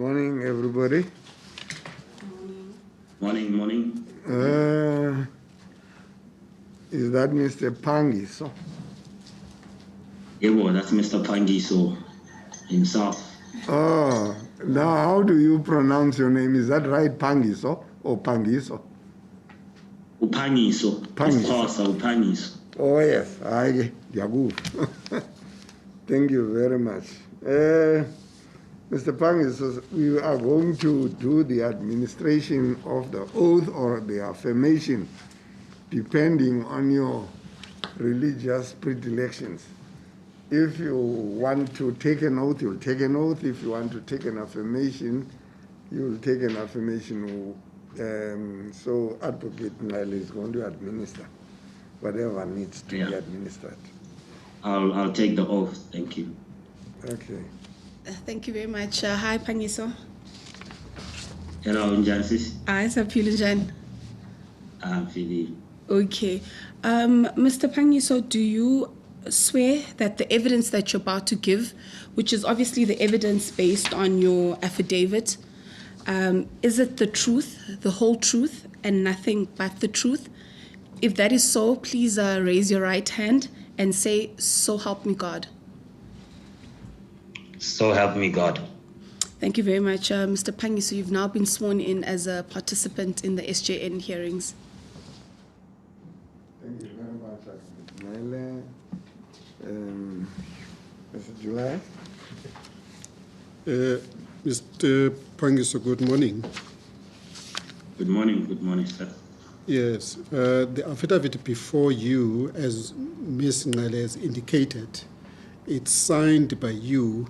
morning, everybody. Morning, morning. Is that Mr. Phangiso? Yeah, well, that's Mr. Phangiso himself. Oh, now how do you pronounce your name? Is that right, Phangiso or Phangiso? Phangiso. Phangiso. Phangiso. Oh, yes. Yagu. Thank you very much. Mr. Phangiso, we are going to do the administration of the oath or the affirmation depending on your religious predilections. If you want to take an oath, you'll take an oath. If you want to take an affirmation, you'll take an affirmation. So Advocate Nile is going to administer whatever needs to be administered. I'll take the oath. Thank you. Okay. Thank you very much. Hi, Phangiso. Hello, Njansis. Hi, Saphilinjan. I'm feeling. Okay. Mr. Phangiso, do you swear that the evidence that you're about to give, which is obviously the evidence based on your affidavit, is it the truth, the whole truth, and nothing but the truth? If that is so, please raise your right hand and say, "So help me God." So help me God. Thank you very much, Mr. Phangiso. You've now been sworn in as a participant in the SJN hearings. Thank you very much, Nile. Mr. July? Mr. Phangiso, good morning. Good morning, sir. Yes, the affidavit before you, as Ms. Ngale has indicated, it's signed by you,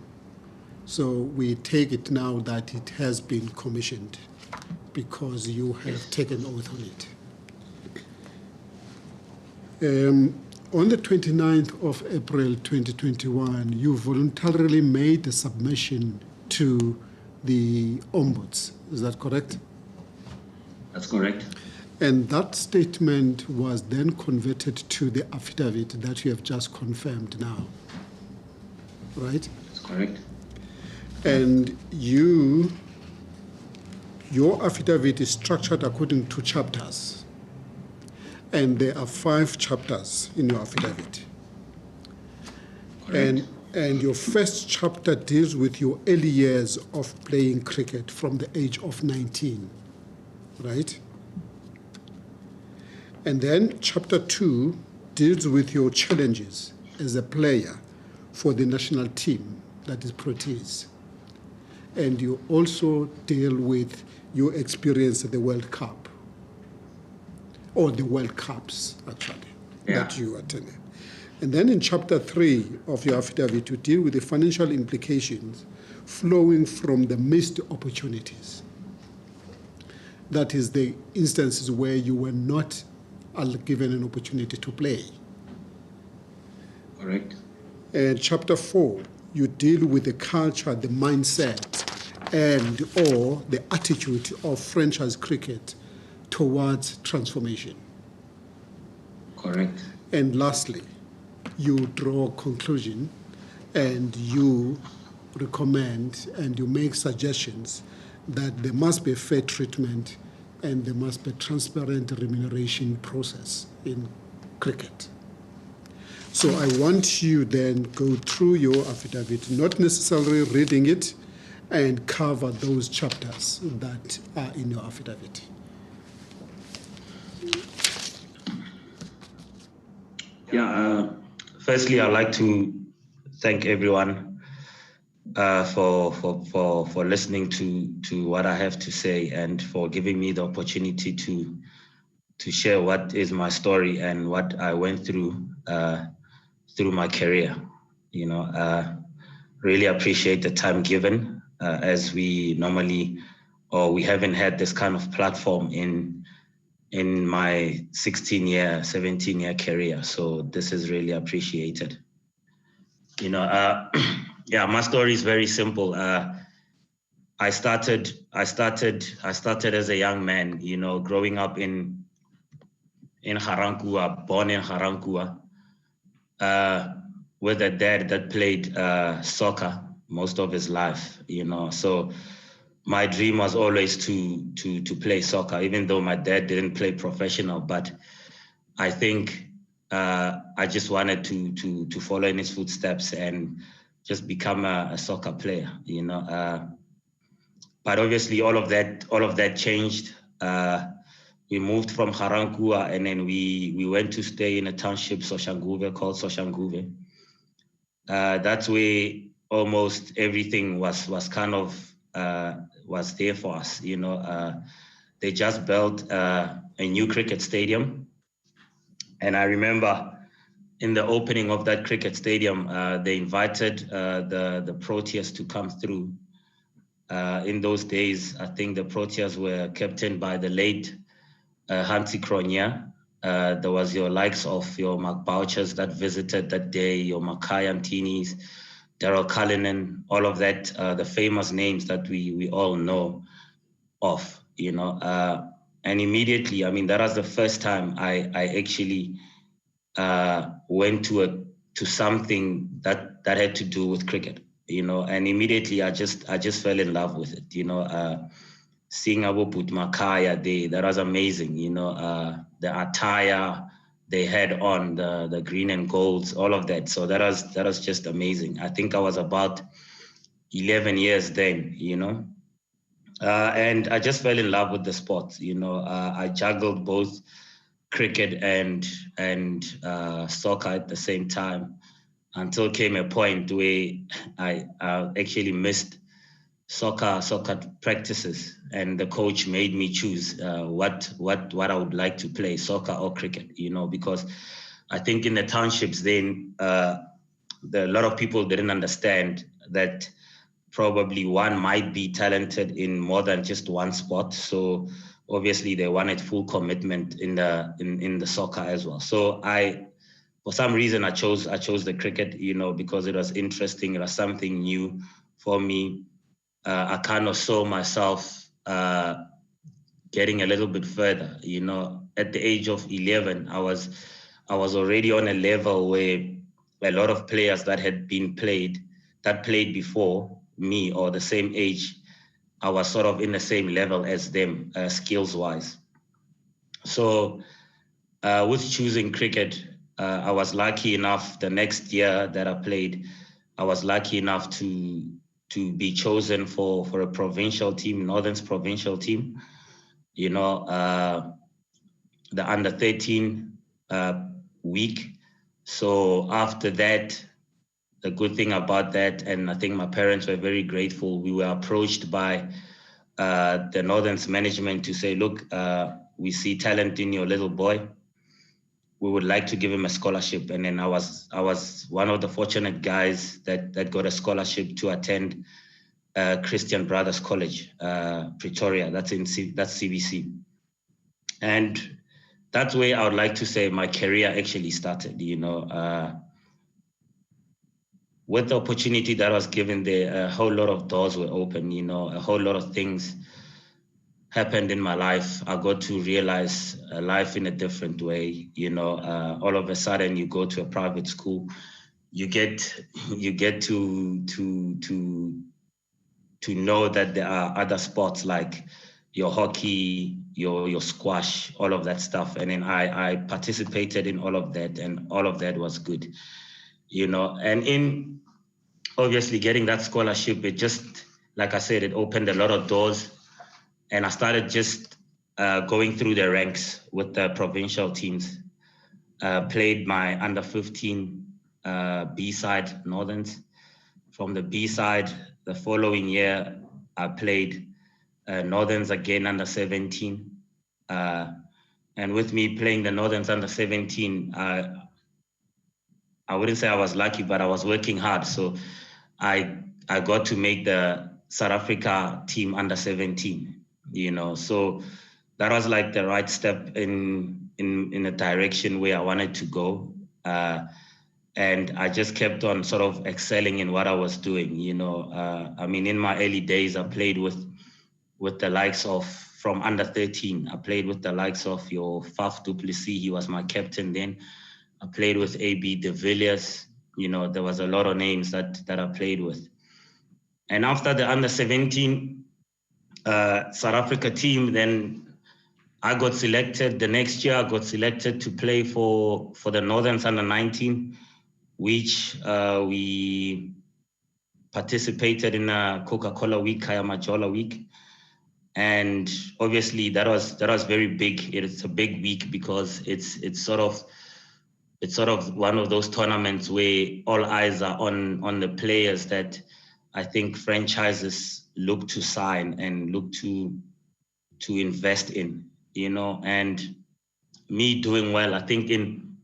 so we take it now that it has been commissioned because you have taken oath on it. On the 29th of April 2021, you voluntarily made a submission to the Ombuds. Is that correct? That's correct. And that statement was then converted to the affidavit that you have just confirmed now, right? That's correct. And your affidavit is structured according to chapters. And there are 5 chapters in your affidavit. Correct. And your first chapter deals with your early years of playing cricket from the age of 19, right? And then chapter 2 deals with your challenges as a player for the national team, that is Proteas. And you also deal with your experience at the World Cup, or the World Cups, actually, that you attended. And then in chapter 3 of your affidavit, you deal with the financial implications flowing from the missed opportunities. That is the instances where you were not given an opportunity to play. Correct. And chapter 4, you deal with the culture, the mindset, and or the attitude of franchise cricket towards transformation. Correct. And lastly, you draw a conclusion and you recommend and you make suggestions that there must be fair treatment and there must be a transparent remuneration process in cricket. So I want you then go through your affidavit, not necessarily reading it, and cover those chapters that are in your affidavit. Firstly, I'd like to thank everyone for listening to what I have to say and for giving me the opportunity to share what is my story and what I went through through my career. Really appreciate the time given, as we normally, or we haven't had this kind of platform in my 16-year, 17-year career. So this is really appreciated. My story is very simple. I started as a young man, growing up in Harankua, born in Harankua, with a dad that played soccer most of his life, So my dream was always to play soccer, even though my dad didn't play professional. But I think I just wanted to follow in his footsteps and just become a soccer player, you know. But obviously, all of that changed. We moved from Harankua, and then we went to stay in a township, Soshanguve, called Soshanguve. That's where almost everything was kind of was there for us, you know. They just built a new cricket stadium, and I remember in the opening of that cricket stadium, they invited the Proteas to come through. In those days, I think the Proteas were captained by the late Hansi Cronje. There was your likes of your Mark Bouchers that visited that day, your Makai Antinis, Daryl Cullinan, all of that, the famous names that we all know of, you know. And immediately, I mean, that was the first time I actually went to something that had to do with cricket, you know. And immediately I just fell in love with it, you know. Seeing Abu Makaya there, that was amazing, you know. The attire they had on, the green and golds, all of that. So that was just amazing. I think I was about 11 years then, you know. And I just fell in love with the sport, you know. I juggled both cricket and soccer at the same time, until came a point where I actually missed soccer practices, and the coach made me choose what I would like to play, soccer or cricket, you know, because I think in the townships then a lot of people didn't understand that probably one might be talented in more than just one sport. So obviously they wanted full commitment in the soccer as well. So for some reason I chose the cricket, you know, because it was interesting. It was something new for me. I kind of saw myself getting a little bit further, you know. At the age of 11, I was already on a level where a lot of players that played before me, or the same age, I was sort of in the same level as them, skills-wise. So with choosing cricket, I was lucky enough, the next year that I played, I was lucky enough to be chosen for a provincial team, Northern's provincial team, you know, the under 13 week. So after that, the good thing about that, and I think my parents were very grateful, we were approached by the Northern's management to say, look, we see talent in your little boy. We would like to give him a scholarship. And then I was one of the fortunate guys that got a scholarship to attend Christian Brothers College, Pretoria. That's CBC. And that's where I would like to say my career actually started, you know. With the opportunity that was given there, a whole lot of doors were open, you know, a whole lot of things happened in my life. I got to realize life in a different way, you know. All of a sudden you go to a private school, you get to know that there are other sports like your hockey, your squash, all of that stuff. And then I participated in all of that, and all of that was good, you know. And in obviously getting that scholarship, it just, like I said, it opened a lot of doors. And I started just going through the ranks with the provincial teams. Played my under 15 B-side Northerns. From the B-side, the following year, I played Northerns again under 17. And with me playing the Northerns under 17, I wouldn't say I was lucky, but I was working hard. So I got to make the South Africa team under 17. You know, so that was like the right step in a direction where I wanted to go, and I just kept on sort of excelling in what I was doing. You know, I mean, in my early days, I played with the likes of, from under 13, I played with the likes of your Faf du Plessis. He was my captain then. I played with AB de Villiers. You know, there was a lot of names that I played with. And after the under 17. South Africa team, then I got selected. The next year, I got selected to play for the Northerns under-19, which we participated in a Coca-Cola week, Kaya Majola week. And obviously that was very big. It's a big week because it's sort of one of those tournaments where all eyes are on the players that I think franchises look to sign and look to invest in, and me doing well. I think in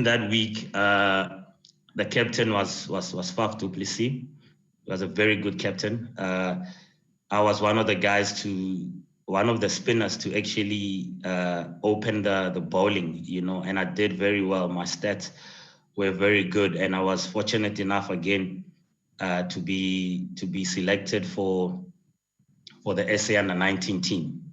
that week, the captain was Faf du Plessis. He was a very good captain. I was one of the spinners to actually open the bowling, and I did very well. My stats were very good, and I was fortunate enough again to be selected for the SA under-19 team,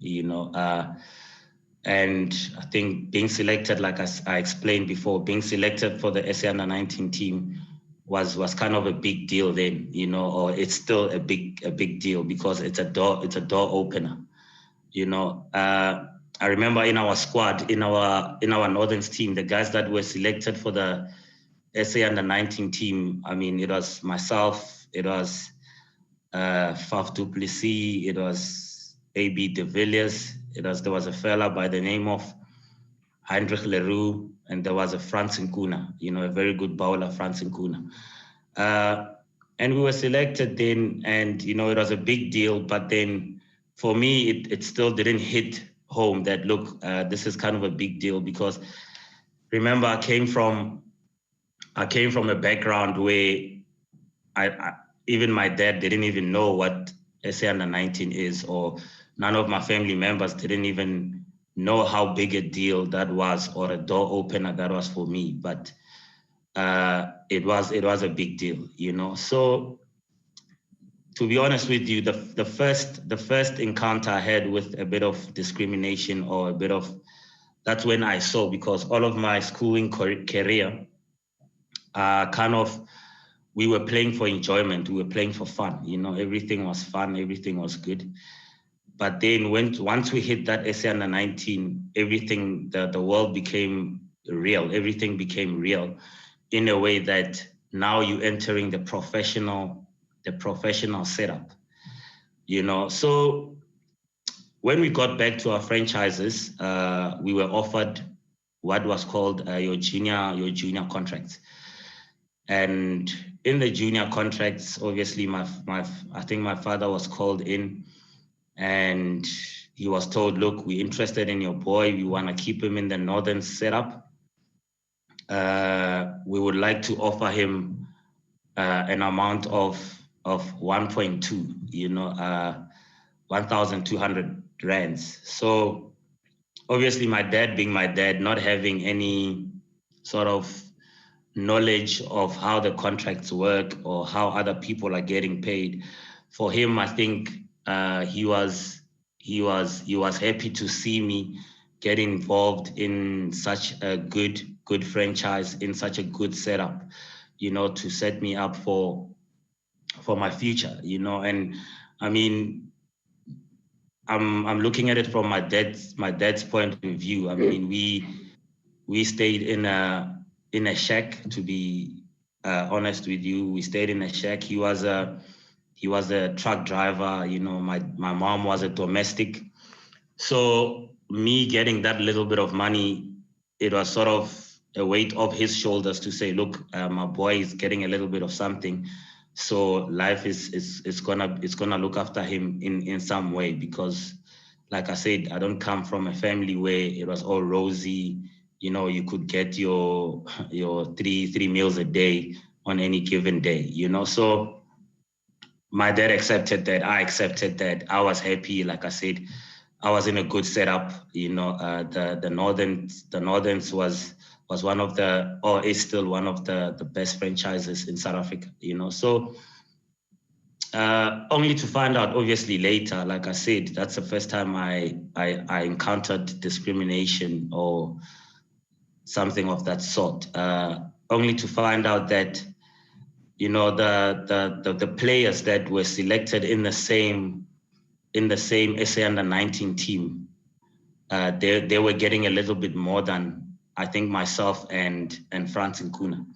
and I think being selected, like I explained before, being selected for the SA under-19 team was kind of a big deal then, or it's still a big deal because it's a door opener, I remember in our squad, in our Northerns team, the guys that were selected for the SA under-19 team, I mean, it was myself, it was Faf du Plessis, it was AB de Villiers, there was a fella by the name of Heinrich Leroux, and there was a Frans Nkuna, a very good bowler, Frans Nkuna. And we were selected then, and, it was a big deal, but then for me, it still didn't hit home that, look, this is kind of a big deal because remember, I came from a background where I even my dad didn't even know what SA under-19 is, or none of my family members didn't even know how big a deal that was or a door opener that was for me. But it was a big deal, So to be honest with you, the first encounter I had with a bit of discrimination or a bit of, that's when I saw, because all of my schooling career, we were playing for enjoyment, we were playing for fun, everything was fun, everything was good. But then once we hit that SA under-19, everything, the world became real, everything became real in a way that now you're entering the professional setup, So when we got back to our franchises, we were offered what was called your junior contracts. And in the junior contracts, obviously, I think my father was called in, and he was told, look, we're interested in your boy. We want to keep him in the Northern setup. We would like to offer him an amount of 1.2, 1,200 rands. So obviously, my dad being my dad, not having any sort of knowledge of how the contracts work or how other people are getting paid, for him, I think he was happy to see me get involved in such a good franchise, in such a good setup, to set me up for my future, And I mean, I'm looking at it from my dad's point of view. I mean, we stayed in a shack, to be honest with you. We stayed in a shack. He was a truck driver, my mom was a domestic. So me getting that little bit of money, it was sort of a weight off his shoulders to say, look, my boy is getting a little bit of something. So life is gonna look after him in some way, because like I said, I don't come from a family where it was all rosy. You could get your three meals a day on any given day, So my dad accepted that. I accepted that. I was happy. Like I said, I was in a good setup. The Northerns was one of the, or is still one of the best franchises in South Africa. So only to find out, obviously, later. Like I said, that's the first time I encountered discrimination or something of that sort. Only to find out that, the players that were selected in the same in the same SA under-19 team, they were getting a little bit more than I think myself and Frans Nkuna,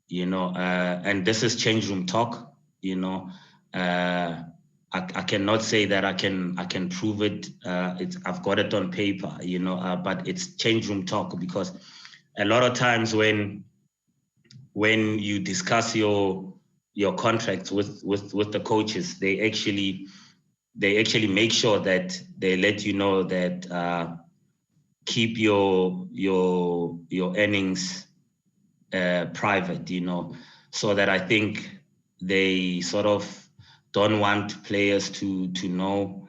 you know, and this is change room talk, you know. I cannot say that I can prove it. I've got it on paper, you know, but it's change room talk, because a lot of times when you discuss your contracts with the coaches, they actually make sure that they let you know that keep your earnings private, you know, so that I think they sort of don't want players to know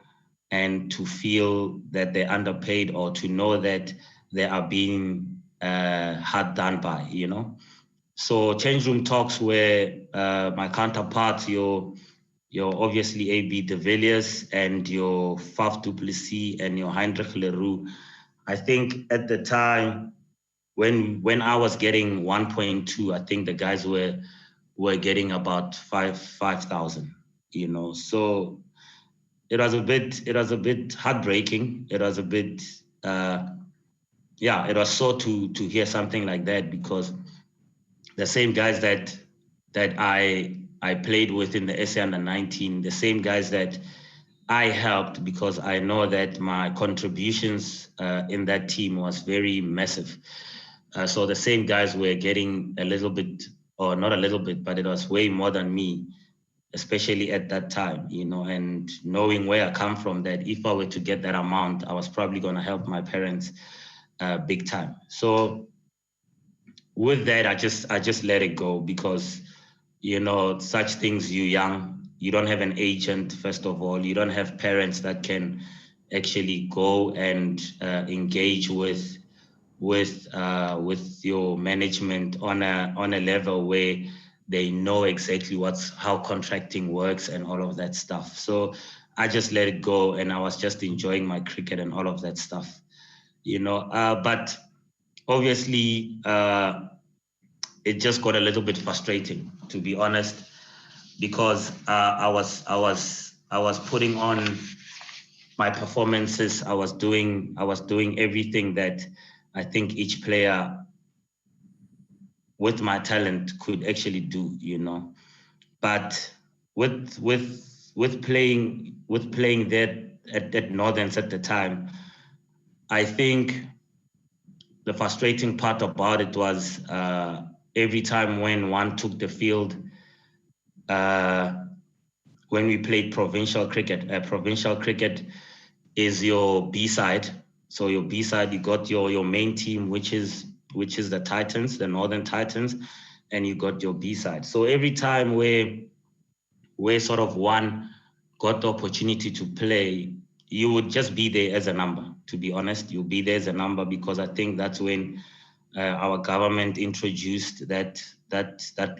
and to feel that they're underpaid, or to know that they are being hard done by, you know. So change room talks where my counterparts, your obviously AB de Villiers and your Faf du Plessis and your Heinrich Leroux, I think at the time when I was getting 1.2, I think the guys were getting about 5,000, you know. So it was a bit heartbreaking. It was a bit it was so to hear something like that, because the same guys that I played with in the SA under-19, the same guys that I helped, because I know that my contributions in that team was very massive. So the same guys were getting a little bit, or not a little bit, but it was way more than me, especially at that time, you know, and knowing where I come from, that if I were to get that amount, I was probably going to help my parents big time. So with that, I just let it go, because, you know, such things, you're young, you don't have an agent, first of all, you don't have parents that can actually go and engage with your management on a level where they know exactly how contracting works and all of that stuff. So I just let it go, and I was just enjoying my cricket and all of that stuff, you know. But obviously, it just got a little bit frustrating, to be honest, because I was putting on my performances. I was doing everything that I think each player with my talent could actually do, you know. But with playing there at Northerns at the time, I think the frustrating part about it was every time when one took the field, when we played provincial cricket is your B-side. So your B-side, you got your main team, which is the Titans, the Northern Titans, and you got your B-side. So every time where sort of one got the opportunity to play, you would just be there as a number, to be honest. You'll be there as a number, because I think that's when our government introduced that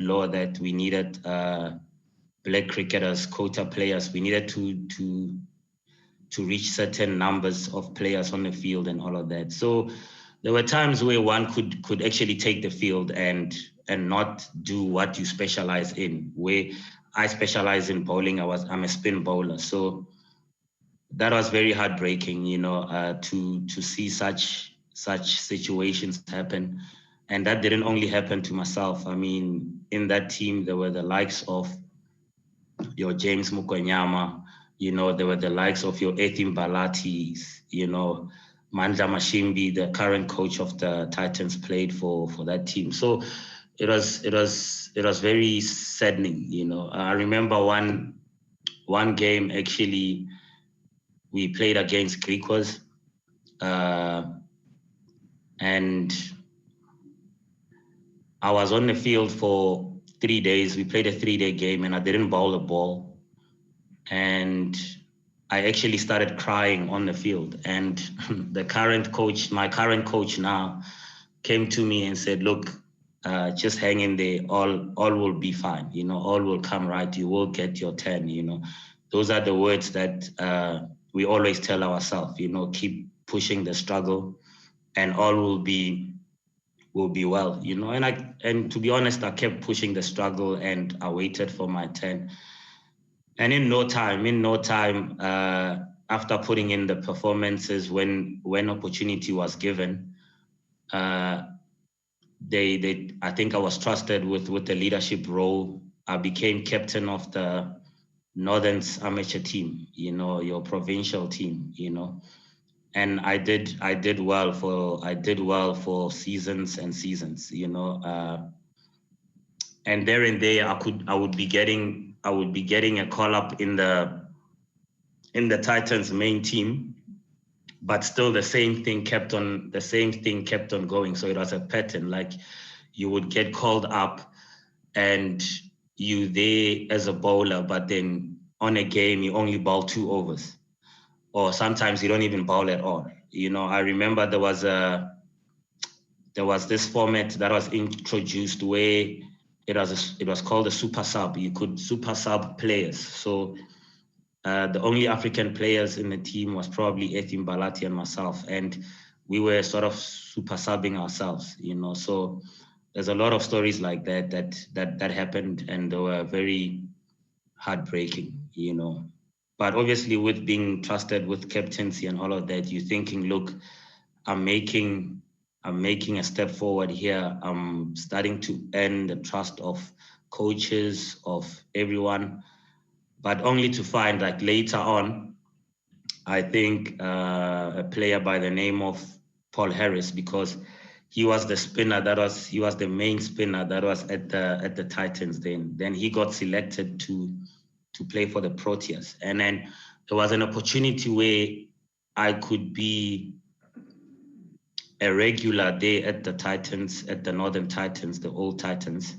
law that we needed black cricketers, quota players. We needed to reach certain numbers of players on the field and all of that. So there were times where one could actually take the field and not do what you specialize in. Where I specialize in bowling, I'm a spin bowler. So that was very heartbreaking, you know, to see such situations happen. And that didn't only happen to myself. I mean, in that team, there were the likes of your James Mukonyama, you know, there were the likes of your Ethim Balatis, you know, Mandla Mashimbi, the current coach of the Titans, played for that team. So it was very saddening, you know. I remember one game, actually, we played against Griquas, and I was on the field for 3 days. We played a 3-day game, and I didn't bowl a ball. And I actually started crying on the field. And my current coach now, came to me and said, "Look, just hang in there. All will be fine. You know, all will come right. You will get your 10. You know, those are the words that we always tell ourselves. You know, keep pushing the struggle, and all will be well. You know." And to be honest, I kept pushing the struggle, and I waited for my 10. And in no time, after putting in the performances, when opportunity was given, I think I was trusted with the leadership role. I became captain of the Northern's amateur team, your provincial team, and I did well for seasons and seasons, and there and there I would be getting a call up in the Titans main team, but still the same thing kept on going. So it was a pattern, like you would get called up and you there as a bowler, but then on a game you only bowl 2 overs, or sometimes you don't even bowl at all. I remember there was this format that was introduced where it was called a super sub. You could super sub players. So the only African players in the team was probably Etim Balati and myself, and we were sort of super subbing ourselves, So there's a lot of stories like that happened, and they were very heartbreaking, But obviously, with being trusted with captaincy and all of that, you're thinking, look, I'm making a step forward here. I'm starting to earn the trust of coaches, of everyone, but only to find like later on, I think a player by the name of Paul Harris, because he was the main spinner that was at the Titans then. Then he got selected to play for the Proteas. And then there was an opportunity where I could be a regular there at the Titans, at the Northern Titans, the old Titans,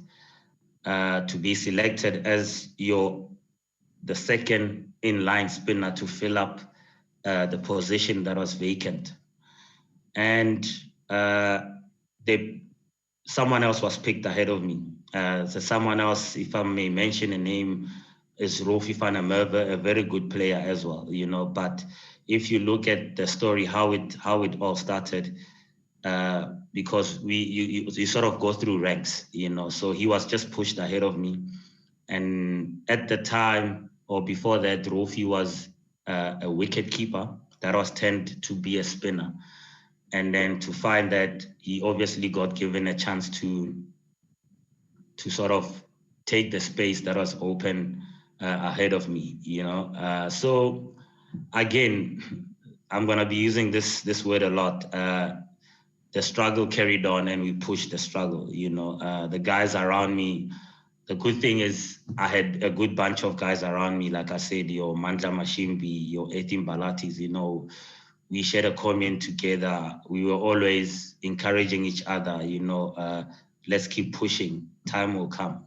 to be selected as the second in-line spinner to fill up the position that was vacant. And someone else was picked ahead of me. So someone else, if I may mention a name, is Rofi van der Merwe, a very good player as well, But if you look at the story, how it all started, because you sort of go through ranks, So he was just pushed ahead of me. And at the time, or before that, Rofi was a wicket keeper that was turned to be a spinner. And then to find that he obviously got given a chance to sort of take the space that was open ahead of me, So again, I'm gonna be using this word a lot. The struggle carried on, and we pushed the struggle. The guys around me. The good thing is I had a good bunch of guys around me. Like I said, your Mandla Mashimbi, your Etim Balatis. We shared a comment together. We were always encouraging each other. Let's keep pushing. Time will come.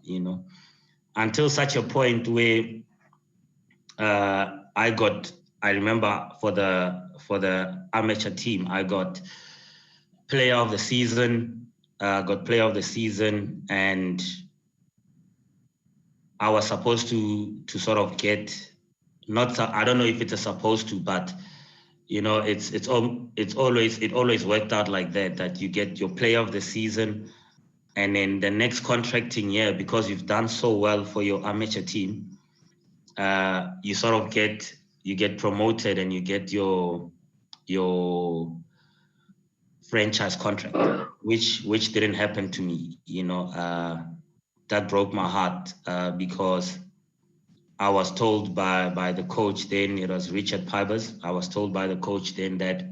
Until such a point where I remember for the amateur team, I got player of the season, and I was supposed to sort of get, I don't know if it's a supposed to, but it always worked out like that you get your player of the season, and then the next contracting year, because you've done so well for your amateur team, you sort of get promoted and you get your franchise contract, which didn't happen to me. That broke my heart because I was told by the coach then, it was Richard Pybers. I was told by the coach then that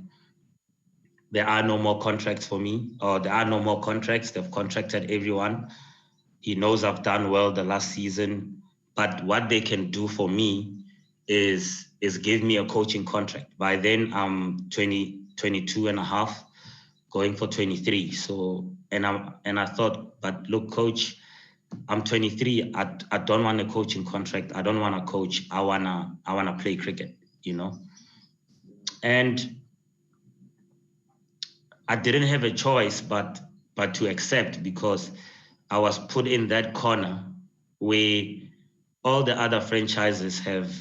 there are no more contracts for me, or there are no more contracts. They've contracted everyone. He knows I've done well the last season, but what they can do for me is give me a coaching contract. By then I'm 22 and a half, going for 23. So, and I thought, but look, coach, I'm 23. I don't want a coaching contract. I don't want to coach. I wanna play cricket, And I didn't have a choice but to accept, because I was put in that corner where all the other franchises have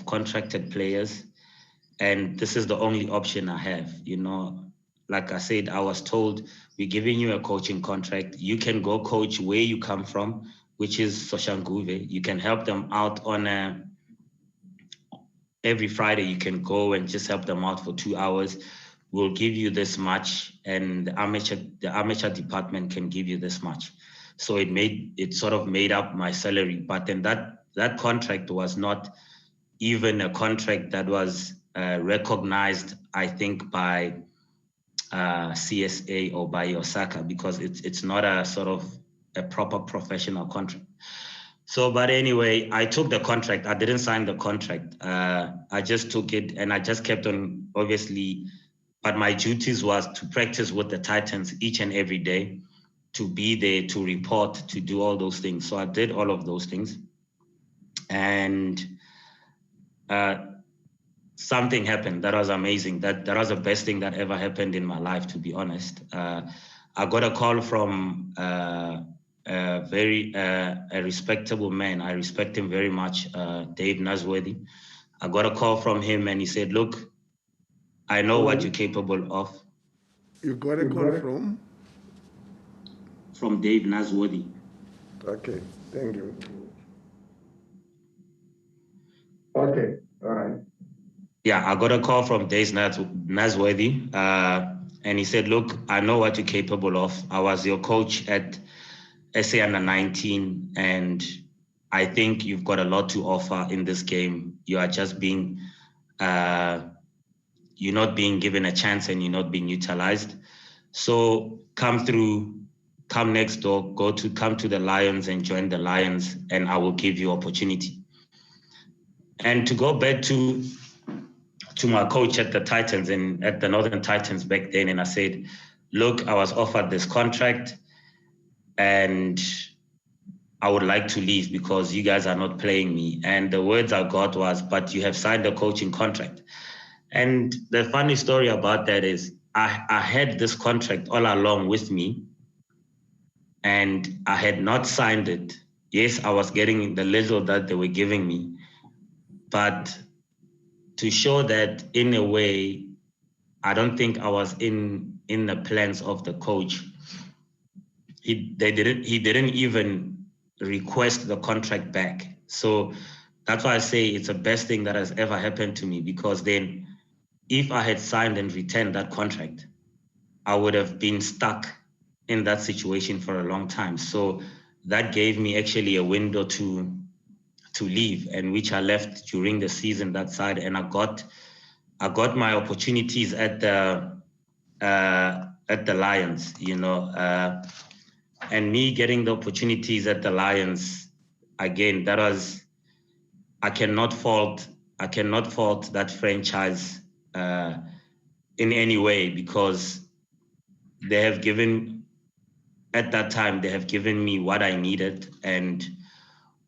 contracted players, and this is the only option I have. Like I said, I was told, we're giving you a coaching contract. You can go coach where you come from, which is Soshanguve. You can help them out on every Friday you can go and just help them out for 2 hours. We'll give you this much, and the amateur department can give you this much. So it sort of made up my salary. But then that contract was not even a contract that was recognized, I think, by CSA or by your SACA, because it's not a sort of a proper professional contract. So, but anyway, I took the contract. I didn't sign the contract. I just took it, and I just kept on, obviously, but my duties was to practice with the Titans each and every day, to be there, to report, to do all those things. So I did all of those things. And something happened that was amazing. That was the best thing that ever happened in my life, to be honest. I got a call from a respectable man. I respect him very much, Dave Nasworthy. I got a call from him, and he said, look, I know what you're capable of. You got a call from? From Dave Nasworthy. Okay, thank you. Okay, all right. Yeah, I got a call from Dave Nasworthy, and he said, look, I know what you're capable of. I was your coach at SA Under 19, and I think you've got a lot to offer in this game. You are just being, you're not being given a chance, and you're not being utilized. So come next door, come to the Lions and join the Lions, and I will give you opportunity. And to go back to my coach at the Titans and at the Northern Titans back then, and I said, look, I was offered this contract and I would like to leave because you guys are not playing me. And the words I got was, but you have signed a coaching contract. And the funny story about that is I had this contract all along with me, and I had not signed it. Yes, I was getting the little that they were giving me, but to show that in a way, I don't think I was in the plans of the coach. He didn't even request the contract back. So that's why I say it's the best thing that has ever happened to me, because then if I had signed and returned that contract, I would have been stuck in that situation for a long time. So that gave me actually a window to leave, and which I left during the season that side, and I got my opportunities at the Lions, you know, and me getting the opportunities at the Lions, again, that was, I cannot fault that franchise in any way, because they have given, at that time, they have given me what I needed and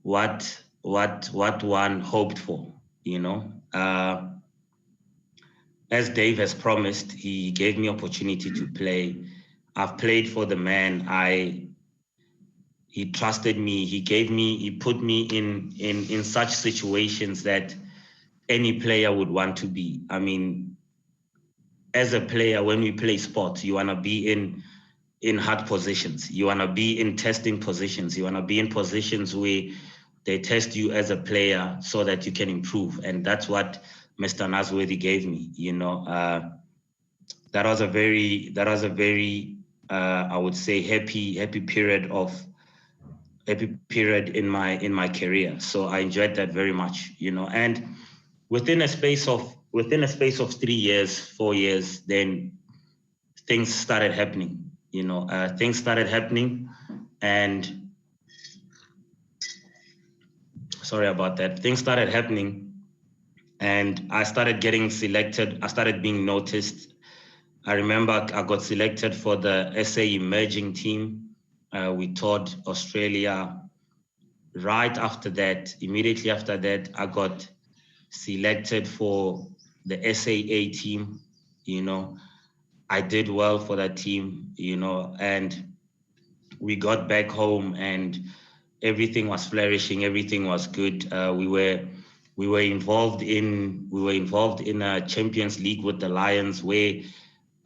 what one hoped for, you know. As Dave has promised, he gave me opportunity to play. I've played for the man. He trusted me. He put me in such situations that any player would want to be. I mean, as a player, when we play sports, you want to be in hard positions. You want to be in testing positions. You want to be in positions where they test you as a player so that you can improve. And that's what Mr. Nasworthy gave me, you know. That was a very I would say happy period in my career. So I enjoyed that very much, you know. And within a space of 3 years, 4 years, then things started happening, you know. Things started happening, and sorry about that. Things started happening, and I started getting selected. I started being noticed. I remember I got selected for the SA emerging team. We toured Australia. Right after that, immediately after that, I got selected for the SAA team. You know, I did well for that team, you know, and we got back home and everything was flourishing. Everything was good. We were involved in a Champions League with the Lions, where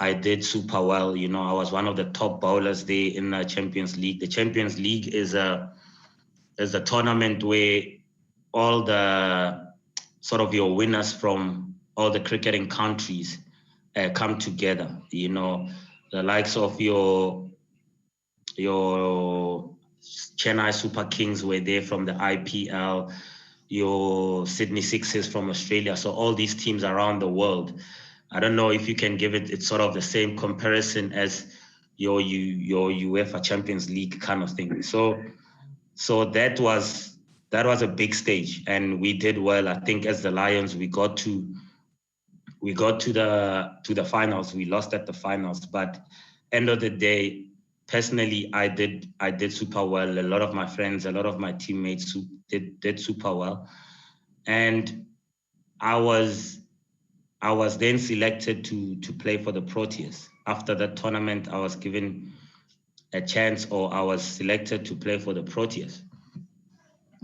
I did super well. You know, I was one of the top bowlers there in the Champions League. The Champions League is a tournament where all the sort of your winners from all the cricketing countries come together. You know, the likes of your Chennai Super Kings were there from the IPL, your Sydney Sixers from Australia. So all these teams around the world. I don't know if you can give it's sort of the same comparison as your UEFA Champions League kind of thing. So that was a big stage, and we did well. I think as the Lions, we got to the finals. We lost at the finals, but end of the day, personally, I did super well. A lot of my friends, a lot of my teammates did super well, and I was then selected to play for the Proteas. After that tournament, I was given a chance, or I was selected to play for the Proteas.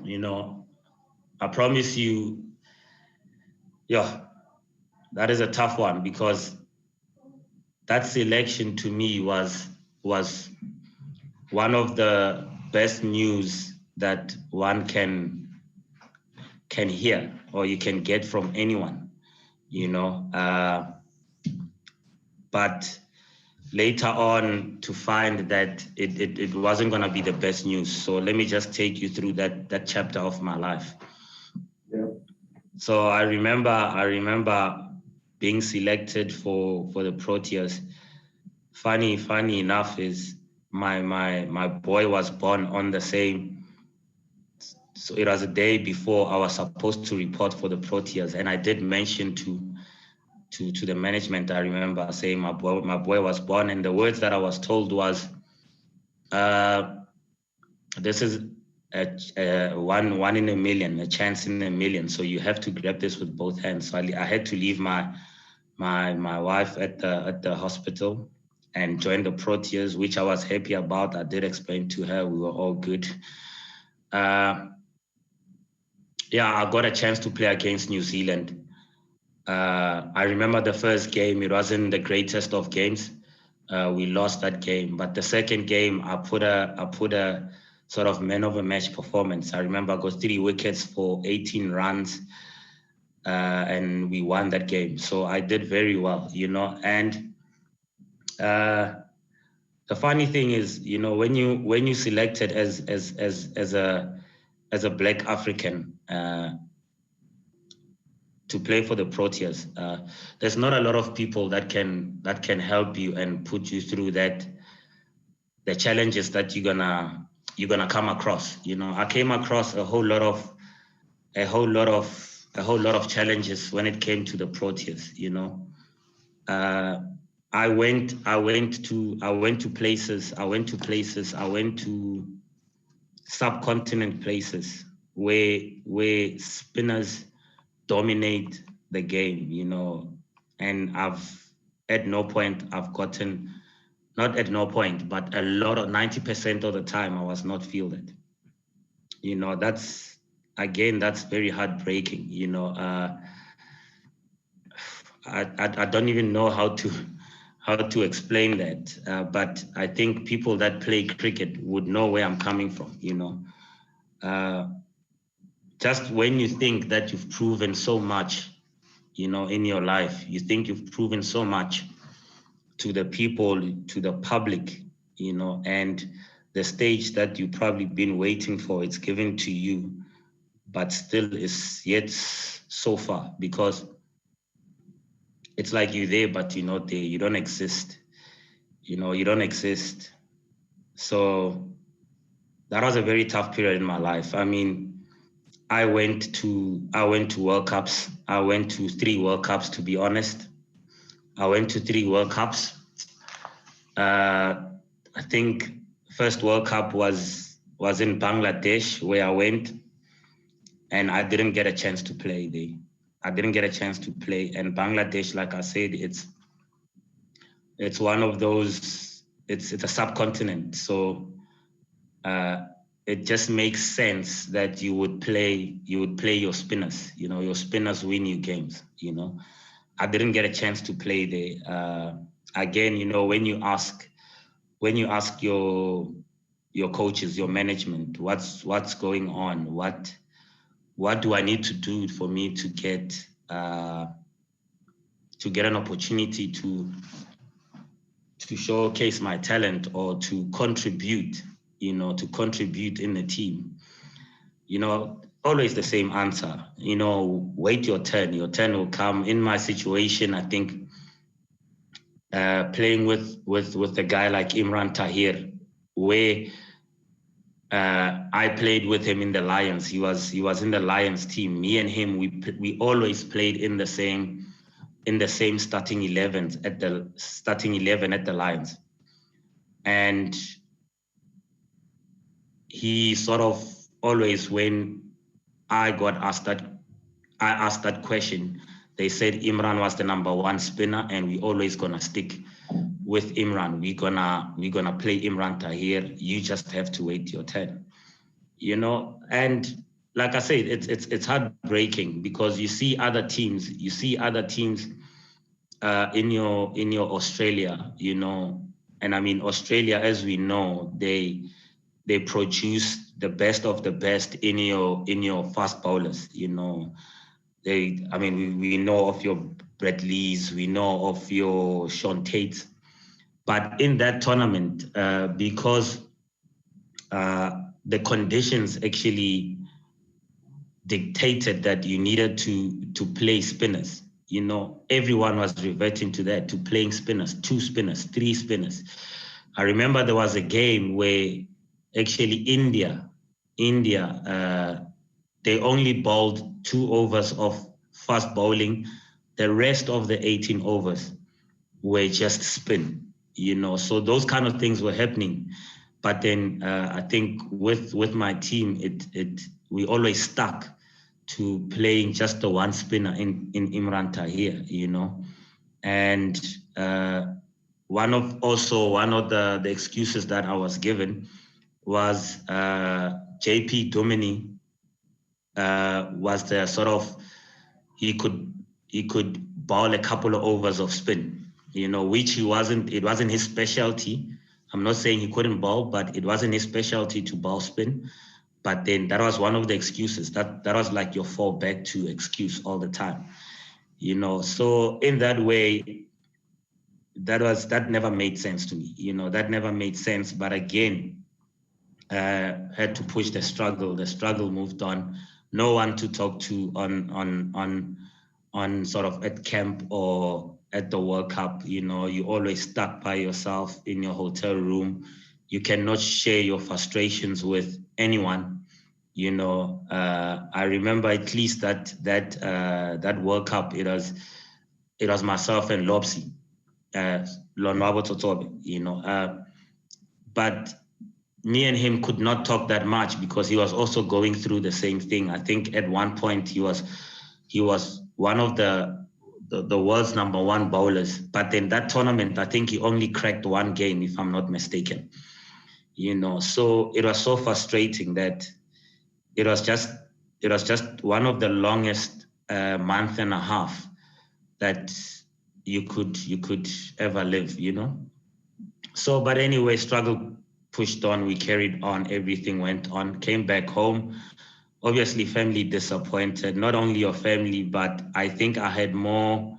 You know, I promise you, yeah, that is a tough one, because that selection to me was one of the best news that one can hear, or you can get from anyone, you know. But later on, to find that it wasn't going to be the best news. So let me just take you through that chapter of my life. Yeah. So I remember being selected for the Proteas. Funny enough is my boy was born on the same. So it was a day before I was supposed to report for the Proteas, and I did mention to the management. I remember saying my boy was born, and the words that I was told was, "This is a one in a million, a chance in a million. So you have to grab this with both hands." So I had to leave my wife at the hospital and join the Proteas, which I was happy about. I did explain to her we were all good. Yeah, I got a chance to play against New Zealand. I remember the first game, it wasn't the greatest of games. We lost that game, but the second game, I put a sort of man of the match performance. I remember I got 3 wickets for 18 runs, and we won that game. So I did very well, you know. And the funny thing is, you know, when you selected as a Black African to play for the Proteas, there's not a lot of people that can help you and put you through the challenges that you're gonna come across. You know, I came across a whole lot of challenges when it came to the Proteas. You know, I went to subcontinent places where spinners dominate the game, you know, and at no point I've gotten, not at no point, but a lot of 90% of the time I was not fielded. You know, that's very heartbreaking, you know. I don't even know how to explain that, but I think people that play cricket would know where I'm coming from, you know. Just when you think that you've proven so much, you know, in your life, you think you've proven so much to the people, to the public, you know, and the stage that you've probably been waiting for, it's given to you, but still is yet so far, because it's like you're there, but you're not there. You don't exist. You know, you don't exist. So that was a very tough period in my life. I mean, I went to World Cups. I went to 3 World Cups, to be honest. I went to 3 World Cups. I think first World Cup was in Bangladesh, where I went, and I didn't get a chance to play there. I didn't get a chance to play. And Bangladesh, like I said, it's one of those, it's a subcontinent. So it just makes sense that you would play your spinners. You know, your spinners win you games, you know. I didn't get a chance to play there. Again, you know, when you ask your coaches, your management, what's going on, what do I need to do for me to get an opportunity to showcase my talent or to contribute, to contribute in the team. Always the same answer, wait your turn will come. In my situation, I think playing with a guy like Imran Tahir, where I played with him in the Lions. He was in the Lions team. Me and him, we always played in the same starting 11 at the Lions. And he sort of always, when I asked that question, they said Imran was the number one spinner, and we always gonna stick with Imran. We're gonna play Imran Tahir. You just have to wait your turn, And like I said, it's heartbreaking because you see other teams in your Australia, and I mean Australia, as we know, they produce the best of the best in your fast bowlers, we know of your Brett Lees, we know of your Sean Tates, but in that tournament, because the conditions actually dictated that you needed to play spinners. Everyone was reverting to that, to playing spinners, 2 spinners, 3 spinners. I remember there was a game where actually India, they only bowled 2 overs of fast bowling. The rest of the 18 overs were just spin, So those kind of things were happening. But then I think with my team, we always stuck to playing just the 1 spinner in Imran Tahir, And one of the excuses that I was given was JP Domini was the sort of, he could bowl a couple of overs of spin, which it wasn't his specialty. I'm not saying he couldn't bowl, but it wasn't his specialty to bowl spin. But then that was one of the excuses. That was like your fallback to excuse all the time, So in that way, that never made sense to me, that never made sense. But again, had to push the struggle. The struggle moved on. No one to talk to on sort of at camp or at the World Cup. You always stuck by yourself in your hotel room. You cannot share your frustrations with anyone. I remember at least that World Cup. It was myself and Lopsy, Lonwabo Totobe. But me and him could not talk that much because he was also going through the same thing. I think at one point he was one of the world's number 1 bowlers. But in that tournament, I think he only cracked 1 game, if I'm not mistaken. So it was so frustrating that it was just one of the longest month and a half that you could ever live, So, but anyway, struggle pushed on, we carried on, everything went on, came back home. Obviously, family disappointed, not only your family, but I think I had more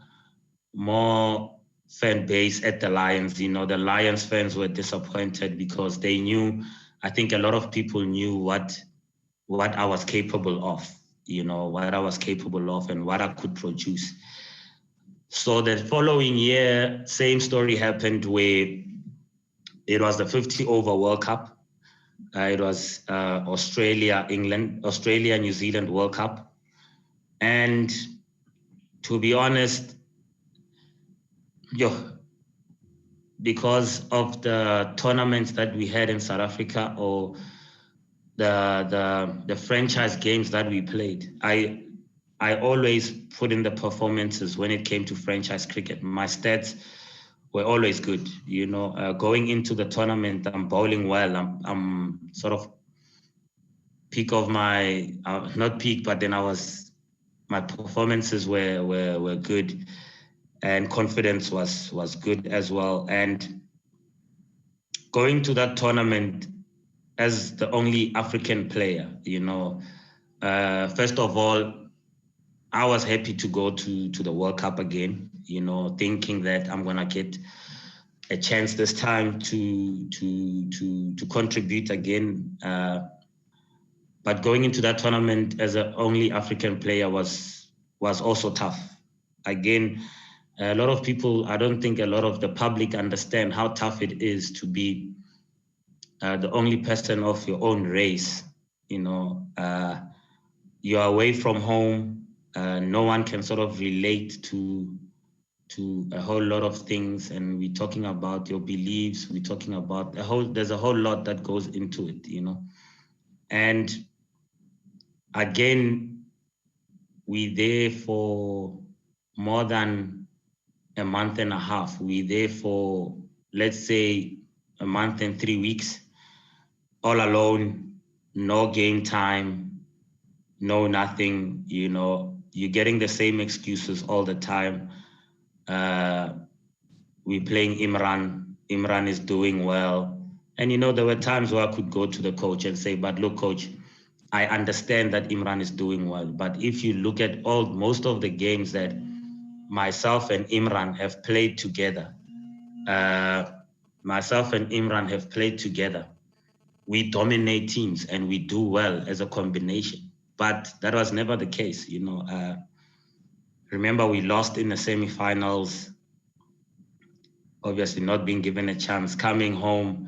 fan base at the Lions. The Lions fans were disappointed because they knew, I think a lot of people knew what I was capable of, what I was capable of and what I could produce. So the following year, same story happened where it was the 50-over World Cup. It was Australia, New Zealand World Cup. And to be honest, because of the tournaments that we had in South Africa or the franchise games that we played, I always put in the performances when it came to franchise cricket. My stats were always good, going into the tournament, I'm bowling well. I'm sort of peak of my, not peak, but then my performances were good and confidence was good as well. And going to that tournament as the only African player, First of all, I was happy to go to the World Cup again, you know, thinking that I'm gonna get a chance this time to contribute again. But going into that tournament as an only African player was also tough. Again, a lot of people, I don't think a lot of the public understand how tough it is to be the only person of your own race. You know, you're away from home. No one can sort of relate to a whole lot of things, and we're talking about your beliefs. We're talking about there's a whole lot that goes into it, you know. And again, we're there for more than a month and a half. We're there for, let's say, a month and 3 weeks, all alone, no game time, no nothing, you know. You're getting the same excuses all the time. We're playing Imran. Imran is doing well. And, you know, there were times where I could go to the coach and say, but look, coach, I understand that Imran is doing well. But if you look at most of the games that myself and Imran have played together, we dominate teams and we do well as a combination. But that was never the case, you know. Remember, we lost in the semifinals, obviously not being given a chance, coming home,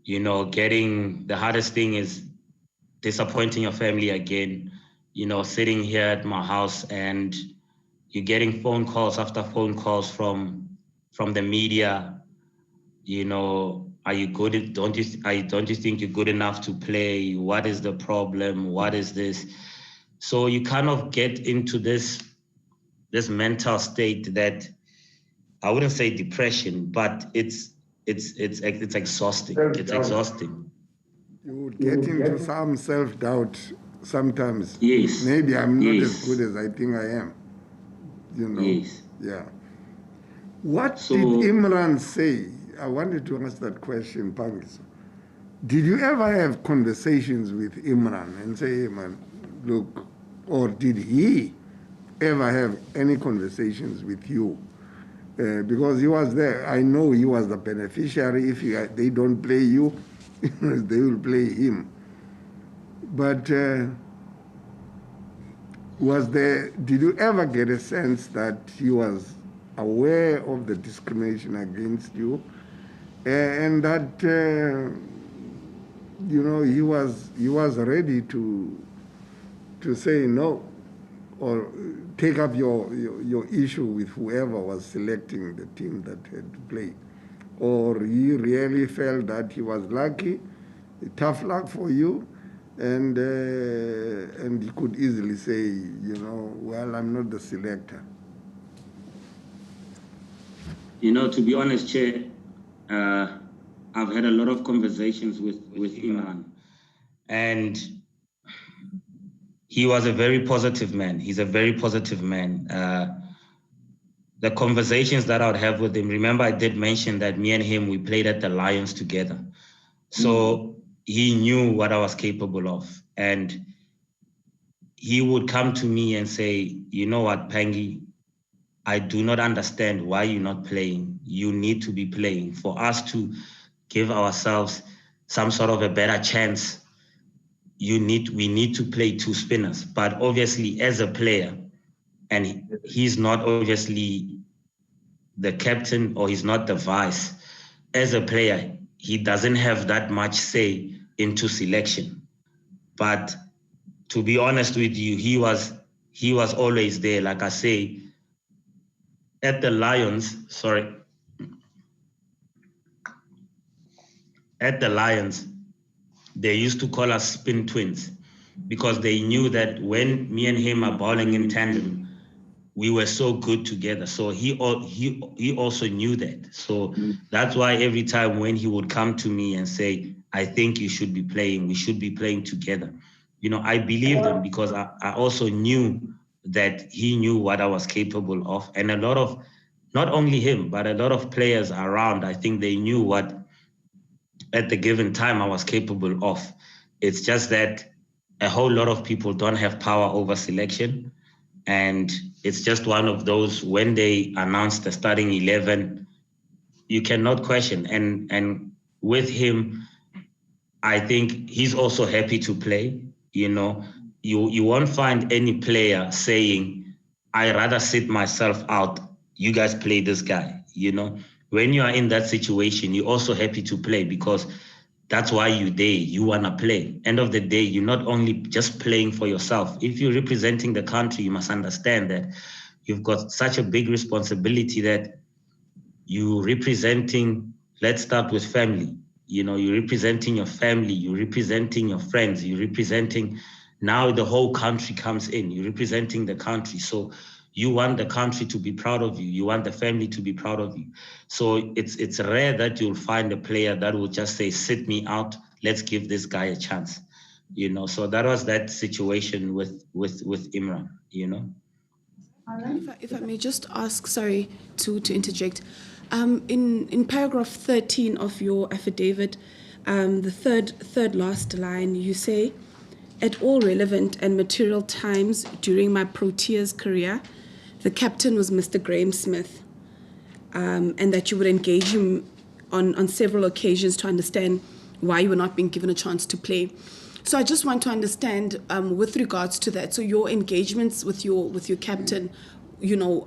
you know, the hardest thing is disappointing your family again, you know, sitting here at my house and you're getting phone calls after phone calls from the media, you know, are you good? Don't you think you're good enough to play? What is the problem? What is this? So you kind of get into this mental state that I wouldn't say depression, but it's exhausting. It's exhausting. You would get into some self-doubt sometimes. Yes. Maybe I'm not as good as I think I am. You know. Yes. Yeah. What did Imran say? I wanted to ask that question, Phangiso. Did you ever have conversations with Imran and say, hey, man, look, or did he ever have any conversations with you? Because he was there. I know he was the beneficiary. If they don't play you, they will play him. But did you ever get a sense that he was aware of the discrimination against you, and that you know, he was ready to say no, or take up your issue with whoever was selecting the team that had to play? Or he really felt that he was lucky, tough luck for you, and he could easily say, you know, well, I'm not the selector? You know, to be honest, Chair, I've had a lot of conversations with Imran, and he was a very positive man. He's a very positive man. The conversations that I would have with him, remember I did mention that me and him, we played at the Lions together. So he knew what I was capable of. And he would come to me and say, you know what, Phangi, I do not understand why you're not playing. You need to be playing. For us to give ourselves some sort of a better chance, we need to play two spinners. But obviously, as a player, and he's not obviously the captain or he's not the vice, as a player, he doesn't have that much say into selection. But to be honest with you, he was always there. Like I say, at the Lions, they used to call us spin twins because they knew that when me and him are bowling in tandem, we were so good together. So he also knew that. So that's why every time when he would come to me and say, I think you should be playing, we should be playing together, you know, I believed him because I also knew that he knew what I was capable of. And a lot of, not only him, but a lot of players around, I think they knew what at the given time I was capable of. It's just that a whole lot of people don't have power over selection. And it's just one of those, when they announce the starting 11, you cannot question. And with him, I think he's also happy to play. You know, you won't find any player saying, I rather sit myself out, you guys play this guy. You know, when you are in that situation, you're also happy to play, because that's why you're there. You want to play. End of the day, you're not only just playing for yourself. If you're representing the country, you must understand that you've got such a big responsibility, that you representing, let's start with family. You know, you're representing your family, you're representing your friends, you're representing, now the whole country comes in, you're representing the country. So you want the country to be proud of you. You want the family to be proud of you. So it's rare that you'll find a player that will just say, sit me out, let's give this guy a chance. You know, so that was that situation with Imran, you know. If I may just ask, sorry to interject, in paragraph 13 of your affidavit, the third last line, you say, at all relevant and material times during my Proteas career, the captain was Mr. Graham Smith, and that you would engage him on several occasions to understand why you were not being given a chance to play. So I just want to understand, with regards to that, so your engagements with your captain, you know,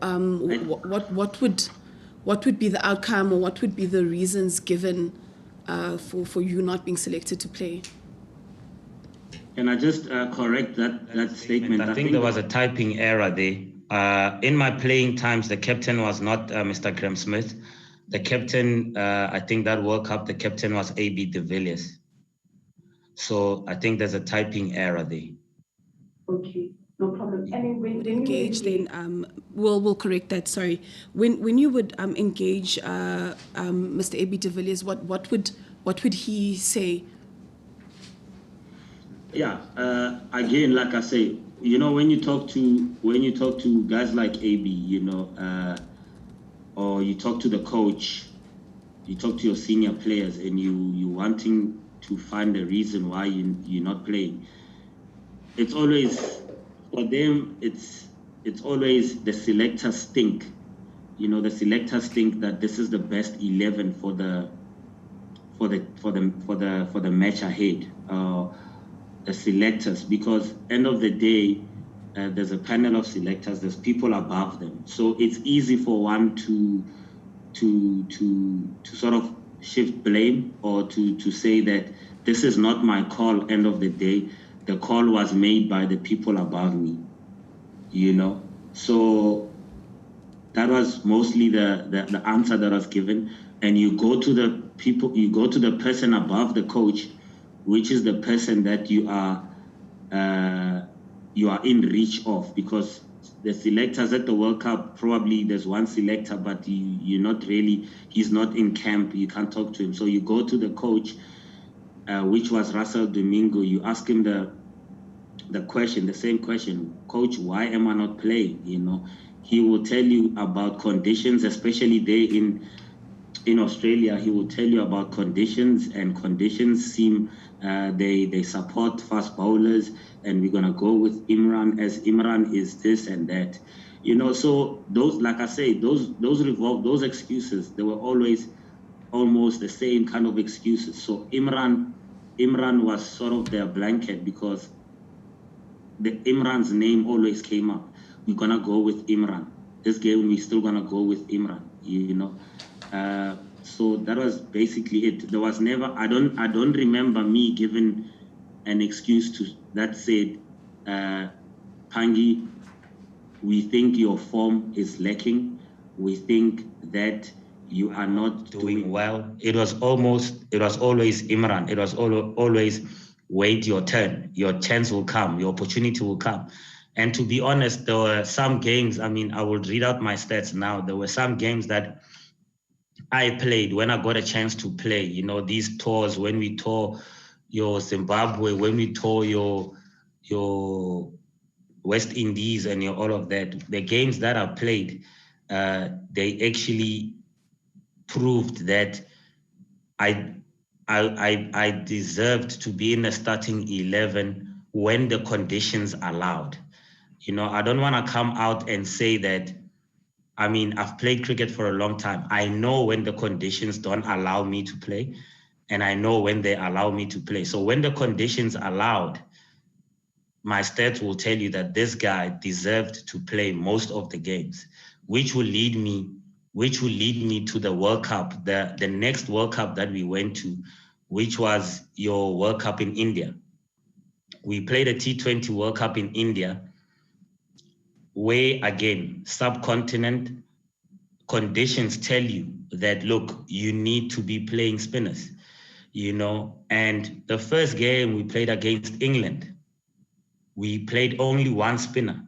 what would be the outcome, or what would be the reasons given for you not being selected to play? Can I just correct that statement? I think there was a typing error there. In my playing times, the captain was not Mr. Graham Smith. The captain, I think that World Cup, the captain was A.B. de Villiers. So I think there's a typing error there. Okay, no problem. And when you engage, then we'll correct that. Sorry, when you would engage Mr. A.B. de Villiers, what would he say? Yeah, again, like I say, you know, when you talk to guys like AB, you know, or you talk to the coach, you talk to your senior players, and you wanting to find a reason why you're not playing. It's always, for them, it's always the selectors think, you know, the selectors think that this is the best 11 for the match ahead. The selectors, because end of the day, there's a panel of selectors, there's people above them, so it's easy for one to sort of shift blame, or to say that this is not my call. End of the day, the call was made by the people above me, you know. So that was mostly the answer that was given. And you go to the people, you go to the person above the coach, which is the person that you are in reach of, because the selectors at the World Cup, probably there's one selector, but you're not really, he's not in camp, you can't talk to him. So you go to the coach, which was Russell Domingo, you ask him the question, the same question, coach, why am I not playing? You know, he will tell you about conditions, especially there in Australia. He will tell you about conditions, and conditions seem they support fast bowlers, and we're gonna go with Imran, as Imran is this and that, you know. So those, like I say, those excuses, they were always almost the same kind of excuses. So Imran was sort of their blanket, because the Imran's name always came up. We're gonna go with Imran. This game, we're still gonna go with Imran, you know. So that was basically it. There was never, I don't remember me giving an excuse that said, Phangi, we think your form is lacking. We think that you are not doing well. It was always Imran. It was always, wait your turn. Your chance will come. Your opportunity will come. And to be honest, there were some games, I mean, I will read out my stats now. There were some games that I played when I got a chance to play, you know, these tours, when we tour your Zimbabwe, when we tour your West Indies and your all of that, the games that I played, they actually proved that I deserved to be in the starting 11 when the conditions allowed. You know, I don't want to come out and say that, I mean, I've played cricket for a long time. I know when the conditions don't allow me to play, and I know when they allow me to play. So when the conditions allowed, my stats will tell you that this guy deserved to play most of the games, which will lead me to the World Cup, the next World Cup that we went to, which was your World Cup in India. We played a T20 World Cup in India, where again, subcontinent conditions tell you that, look, you need to be playing spinners, you know. And the first game we played against England, we played only one spinner.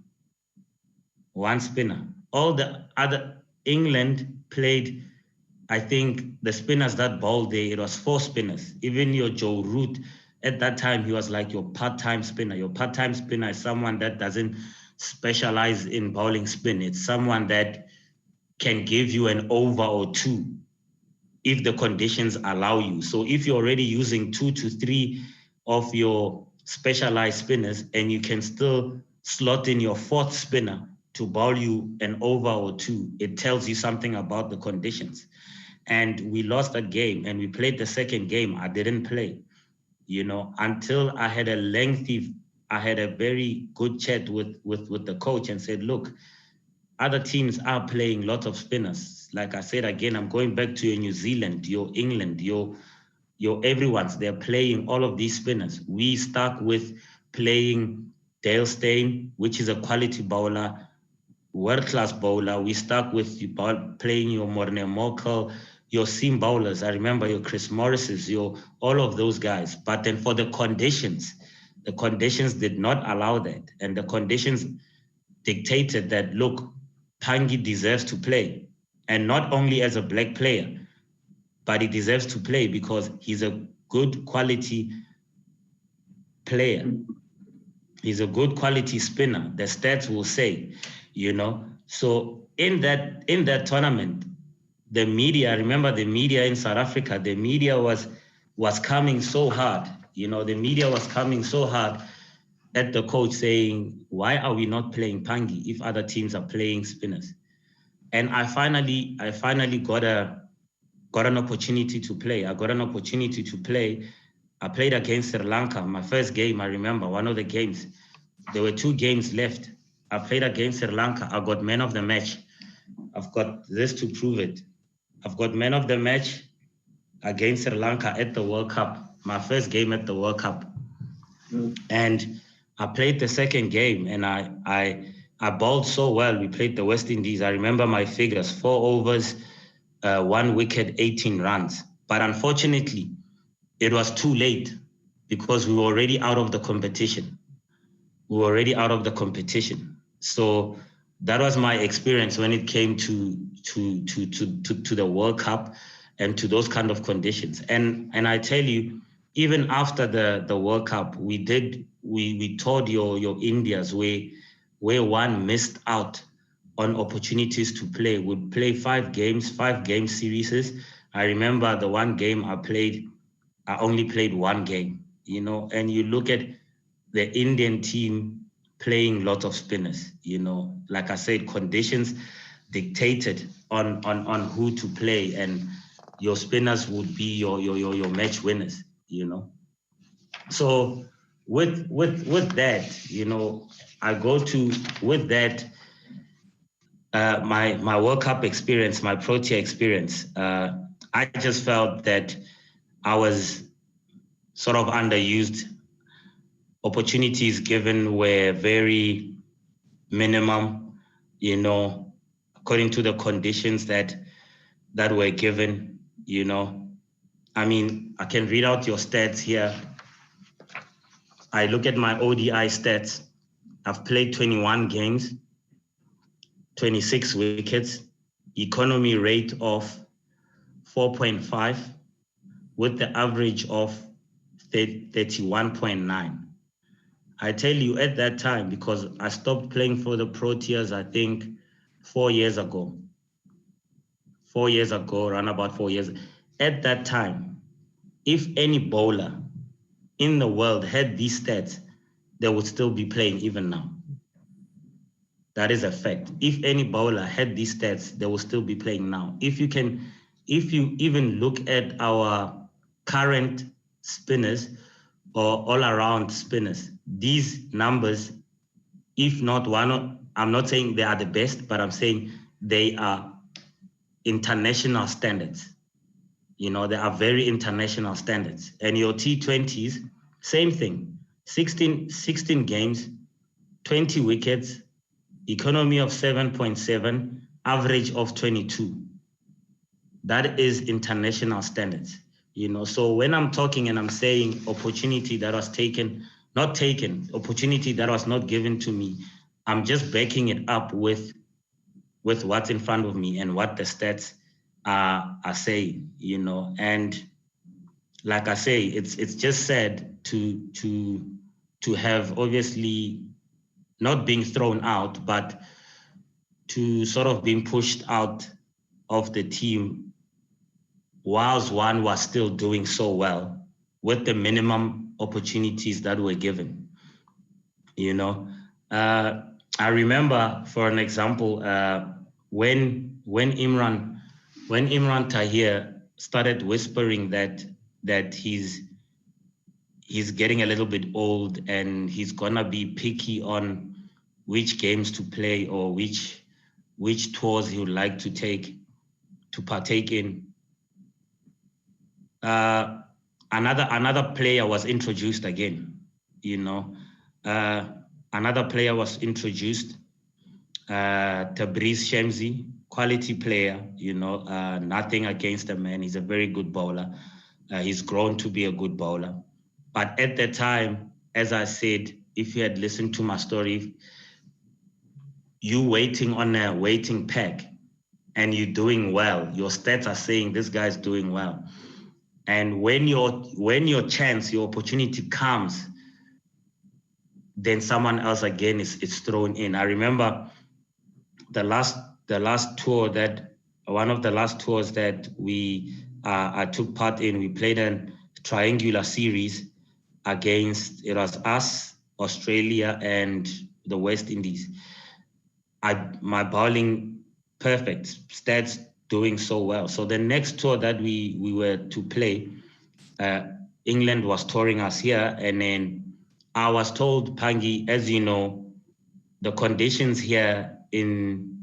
All the other, England played, I think the spinners that bowled there, it was 4 spinners. Even your Joe Root, at that time, he was like your part-time spinner. Your part-time spinner is someone that doesn't specialize in bowling spin. It's someone that can give you an over or 2 if the conditions allow you. So if you're already using 2 to 3 of your specialized spinners, and you can still slot in your 4th spinner to bowl you an over or 2, it tells you something about the conditions. And we lost that game, and we played the second game. I didn't play, you know, until I had a very good chat with the coach and said, look, other teams are playing lots of spinners. Like I said, again, I'm going back to your New Zealand, your England, your everyone's. They're playing all of these spinners. We stuck with playing Dale Steyn, which is a quality bowler, world-class bowler. We stuck with playing your Morne Mokel, your seam bowlers. I remember your Chris Morrises, all of those guys. But then for the conditions did not allow that. And the conditions dictated that, look, Phangi deserves to play. And not only as a black player, but he deserves to play because he's a good quality player. He's a good quality spinner. The stats will say, you know. So in that tournament, the media, remember the media in South Africa, the media was coming so hard. You know, the media was coming so hard at the coach saying, why are we not playing Phangi if other teams are playing spinners? And I finally got an opportunity to play. I played against Sri Lanka. My first game, I remember one of the games, there were 2 games left. I played against Sri Lanka. I got man of the match. I've got this to prove it. I've got man of the match against Sri Lanka at the World Cup, my first game at the World Cup. And I played the second game, and I bowled so well. We played the West Indies. I remember my figures: 4 overs, 1 wicket, 18 runs. But unfortunately, it was too late because we were already out of the competition. So that was my experience when it came to the World Cup and to those kind of conditions. And I tell you, even after the World Cup, we toured your Indias where one missed out on opportunities to play. We'd play 5 game series. I remember the one game I only played 1 game, you know, and you look at the Indian team playing lots of spinners, you know, like I said, conditions dictated on who to play, and your spinners would be your match winners, you know. So with that, you know, I go to, with that, my World Cup experience, my Protea experience, I just felt that I was sort of underused. Opportunities given were very minimum, you know, according to the conditions that were given, you know. I mean, I can read out your stats here. I look at my ODI stats. I've played 21 games, 26 wickets, economy rate of 4.5 with the average of 31.9. I tell you, at that time, because I stopped playing for the Proteas, I think 4 years ago. 4 years ago, around about 4 years. At that time, if any bowler in the world had these stats, they would still be playing even now. That is a fact. If any bowler had these stats, they will still be playing now. If you even look at our current spinners or all-around spinners, these numbers, if not one, I'm not saying they are the best, but I'm saying they are international standards. You know, they are very international standards. And your T20s, same thing. 16 games, 20 wickets, economy of 7.7, average of 22. That is international standards. You know, so when I'm talking and I'm saying opportunity that was opportunity that was not given to me, I'm just backing it up with what's in front of me and what the stats are saying, you know. And like I say, it's just sad to have obviously not being thrown out, but to sort of being pushed out of the team whilst one was still doing so well with the minimum opportunities that were given. You know, I remember, for an example, when Imran Tahir started whispering that he's getting a little bit old and he's gonna be picky on which games to play or which tours he would like to partake in. Another player was introduced again, you know. Another player was introduced, Tabraiz Shamsi, quality player, you know, nothing against the man. He's a very good bowler. He's grown to be a good bowler. But at the time, as I said, if you had listened to my story, you waiting on a waiting pack and you're doing well. Your stats are saying this guy's doing well. And when your chance, your opportunity comes, then someone else again is thrown in. I remember one of the last tours that I took part in, we played a triangular series against, it was us, Australia, and the West Indies. My bowling, perfect, stats doing so well. So the next tour that we were to play, England was touring us here, and then I was told, Phangi, as you know, the conditions here in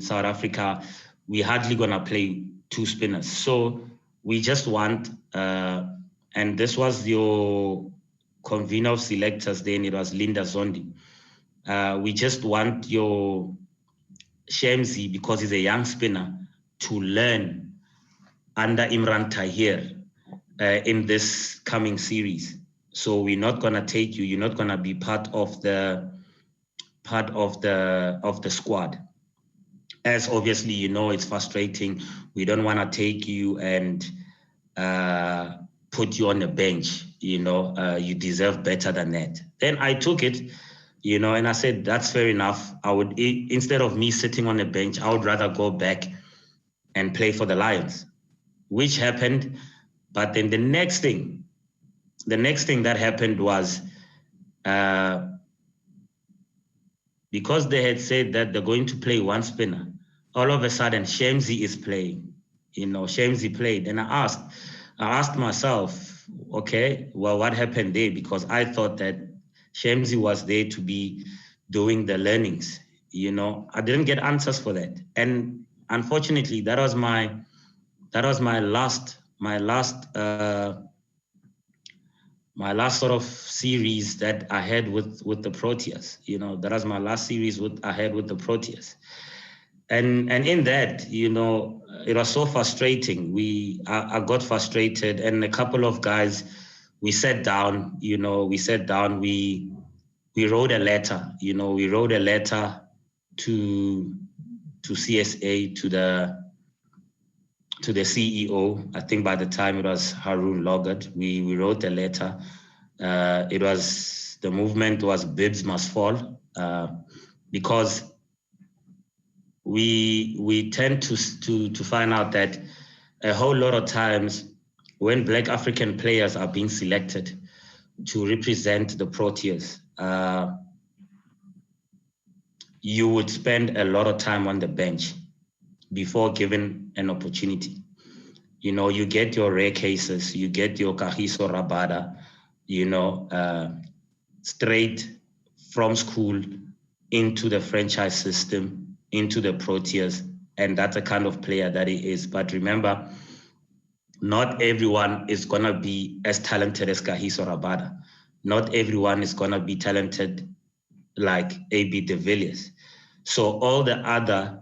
South Africa, we hardly gonna play two spinners. So we just want, and this was your convener of selectors then, it was Linda Zondi. We just want your Shamsi, because he's a young spinner, to learn under Imran Tahir in this coming series. So we're not gonna take you. You're not gonna be part of the squad. As obviously you know, it's frustrating. We don't want to take you and put you on the bench. You know, you deserve better than that. Then I took it, you know, and I said that's fair enough. I would, instead of me sitting on the bench, I would rather go back and play for the Lions, which happened. But then the next thing that happened was, because they had said that they're going to play one spinner, all of a sudden Shamsi is playing. You know, Shamsi played, and I asked myself, okay, well, what happened there? Because I thought that Shamsi was there to be doing the learnings. You know, I didn't get answers for that, and unfortunately, that was my last sort of series that I had with the Proteas. You know, that was my last series I had with the Proteas. And in that, you know, it was so frustrating. I got frustrated, and a couple of guys, we sat down, we wrote a letter, we wrote a letter to CSA, to the CEO. I think by the time it was Haroon Loggett, we wrote a letter. The movement was Bibs Must Fall, because we tend to find out that a whole lot of times when Black African players are being selected, to represent the Proteas, you would spend a lot of time on the bench before given an opportunity. You know, you get your rare cases, you get your Phangiso Rabada, you know, straight from school into the franchise system, into the Proteas, and that's the kind of player that he is. But remember, not everyone is going to be as talented as Phangiso Rabada. Not everyone is going to be talented like A.B. de Villiers. So all the other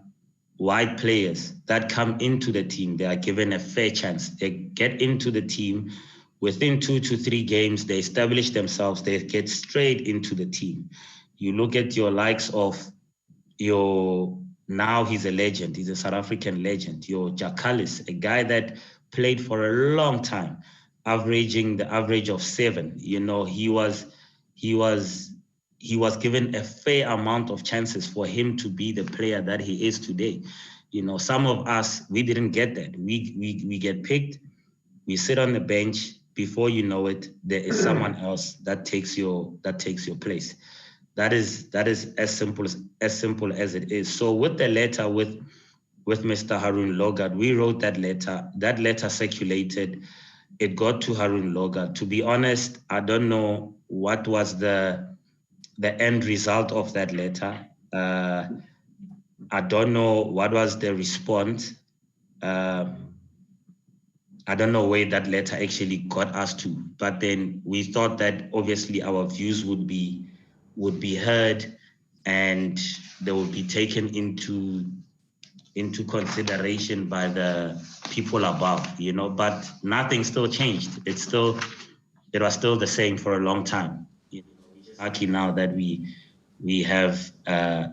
white players that come into the team, they are given a fair chance. They get into the team within 2 to 3 games, they establish themselves, they get straight into the team. You look at your likes of now he's a legend, he's a South African legend, your Jakalis, a guy that played for a long time, averaging the average of 7. You know, he was given a fair amount of chances for him to be the player that he is today. You know, some of us, we didn't get that. We get picked, we sit on the bench, before you know it, there is someone else that takes your place. That is as simple as it is. So with the letter with Mr. Harun Logard, we wrote that letter. That letter circulated. It got to Harun Logard. To be honest, I don't know what was the end result of that letter. I don't know what was the response. I don't know where that letter actually got us to, but then we thought that obviously our views would be heard and they would be taken into consideration by the people above, you know, but nothing still changed. It was still the same for a long time. You know, we're just lucky now that we have a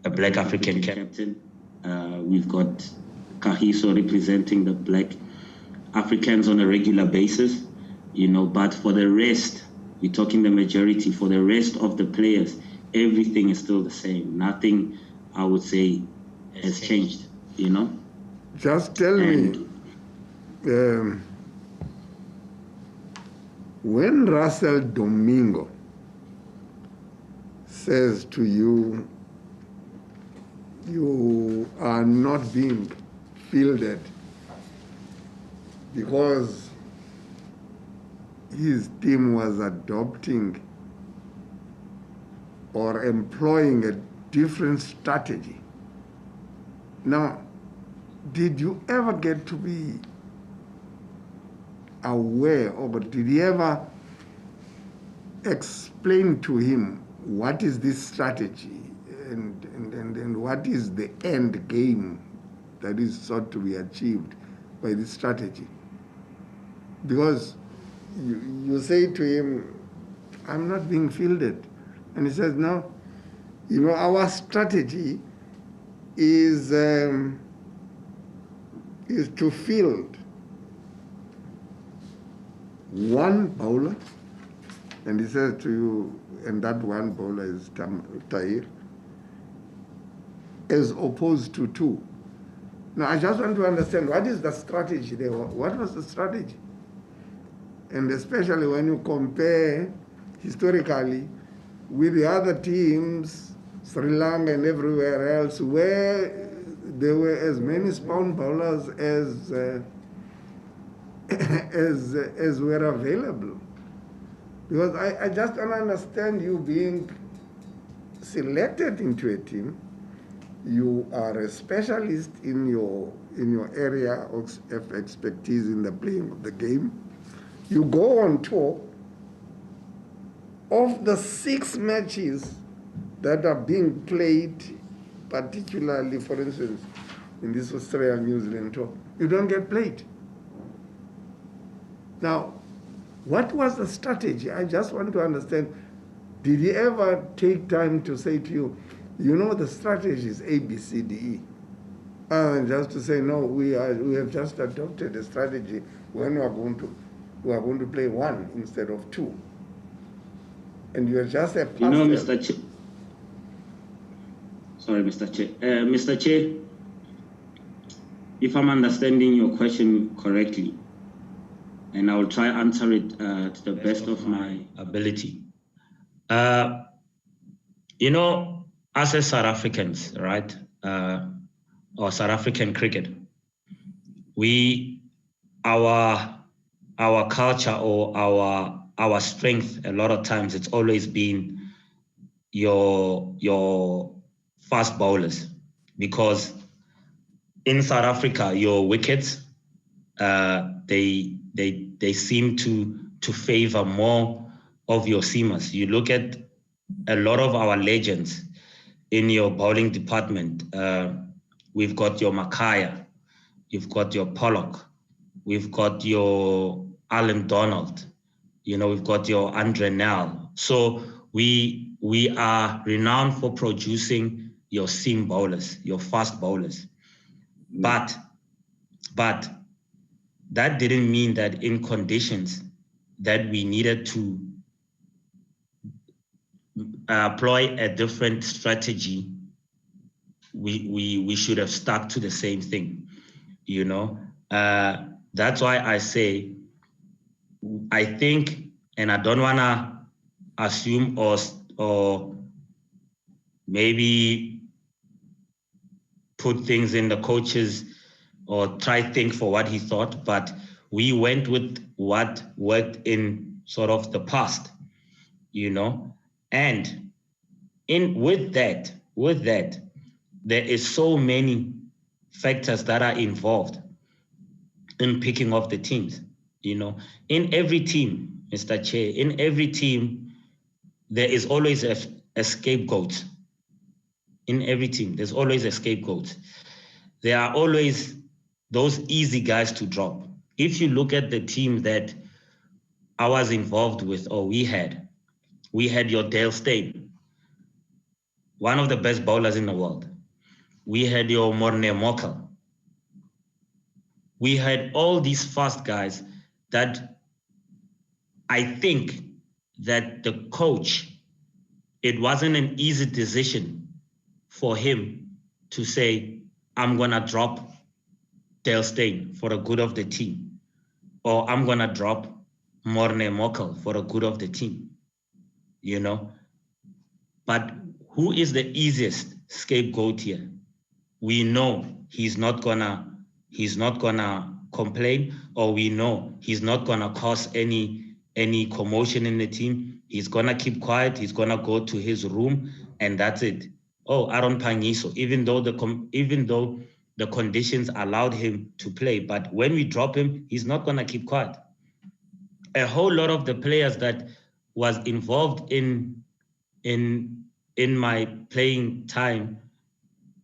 Black African captain. We've got Phangiso representing the Black Africans on a regular basis, you know, but for the rest, we're talking the majority, for the rest of the players, everything is still the same. Nothing, I would say, has changed, you know? Just tell me, when Russell Domingo says to you, you are not being fielded because his team was adopting or employing a different strategy. Now, did you ever get to be aware, or did he ever explain to him what is this strategy and what is the end game that is sought to be achieved by this strategy? Because you say to him, I'm not being fielded. And he says, no, you know, our strategy is to field one bowler, and he says to you, and that one bowler is Tahir, as opposed to 2. Now, I just want to understand, what is the strategy there? What was the strategy? And especially when you compare historically with the other teams, Sri Lanka and everywhere else, where there were as many spawn bowlers as were available. Because I just don't understand you being selected into a team. You are a specialist in your area of expertise in the playing of the game. You go on tour. Of the 6 matches that are being played, particularly, for instance, in this Australia-New Zealand tour, you don't get played. Now, what was the strategy? I just want to understand. Did he ever take time to say to you, you know, the strategy is A, B, C, D, E? And just to say, no, we have just adopted a strategy when we are going to play 1 instead of 2. And you're just a pastor. You know, Mr. Che. Sorry, Mr. Che. Mr. Che, if I'm understanding your question correctly, and I will try to answer it to the best of my ability. You know, us as South Africans, right, or South African cricket, our culture or our strength, a lot of times it's always been your fast bowlers, because in South Africa your wickets they seem to favor more of your seamers. You look at a lot of our legends in your bowling department. We've got your Makaya, you've got your Pollock, we've got your Alan Donald, you know, we've got your Andre Nel. So we are renowned for producing your seam bowlers, your fast bowlers. But that didn't mean that in conditions that we needed to employ a different strategy, we should have stuck to the same thing, you know. That's why I say, I think, and I don't want to assume or maybe put things in the coach's or try think for what he thought, but we went with what worked in sort of the past, you know. And with that, there is so many factors that are involved in picking off the teams, you know. In every team, Mr. Chair, in every team, there is always a scapegoat. In every team, there's always a scapegoat. There are always those easy guys to drop. If you look at the team that I was involved with, or we had your Dale Steyn, one of the best bowlers in the world. We had your Morne Mokel. We had all these fast guys that I think that the coach, it wasn't an easy decision for him to say, I'm gonna drop Dale Steyn for the good of the team, or I'm gonna drop Morne Mokel for the good of the team, you know. But who is the easiest scapegoat here? We know he's not gonna complain, or we know he's not gonna cause any commotion in the team. He's gonna keep quiet. He's gonna go to his room, and that's it. Oh, Aaron Phangiso, even though the conditions allowed him to play, but when we drop him, he's not gonna keep quiet. A whole lot of the players that was involved in my playing time,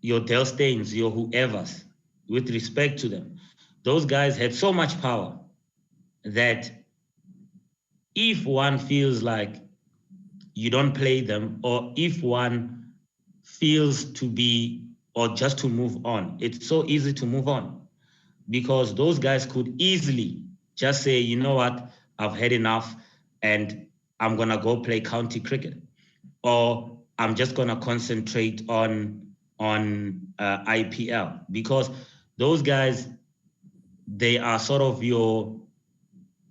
your Dale Steyns, your whoever's, with respect to them, those guys had so much power that if one feels like you don't play them, or if one feels to be, or just to move on, it's so easy to move on, because those guys could easily just say, you know what, I've had enough and I'm gonna go play county cricket, or I'm just gonna concentrate on IPL, because those guys, they are sort of your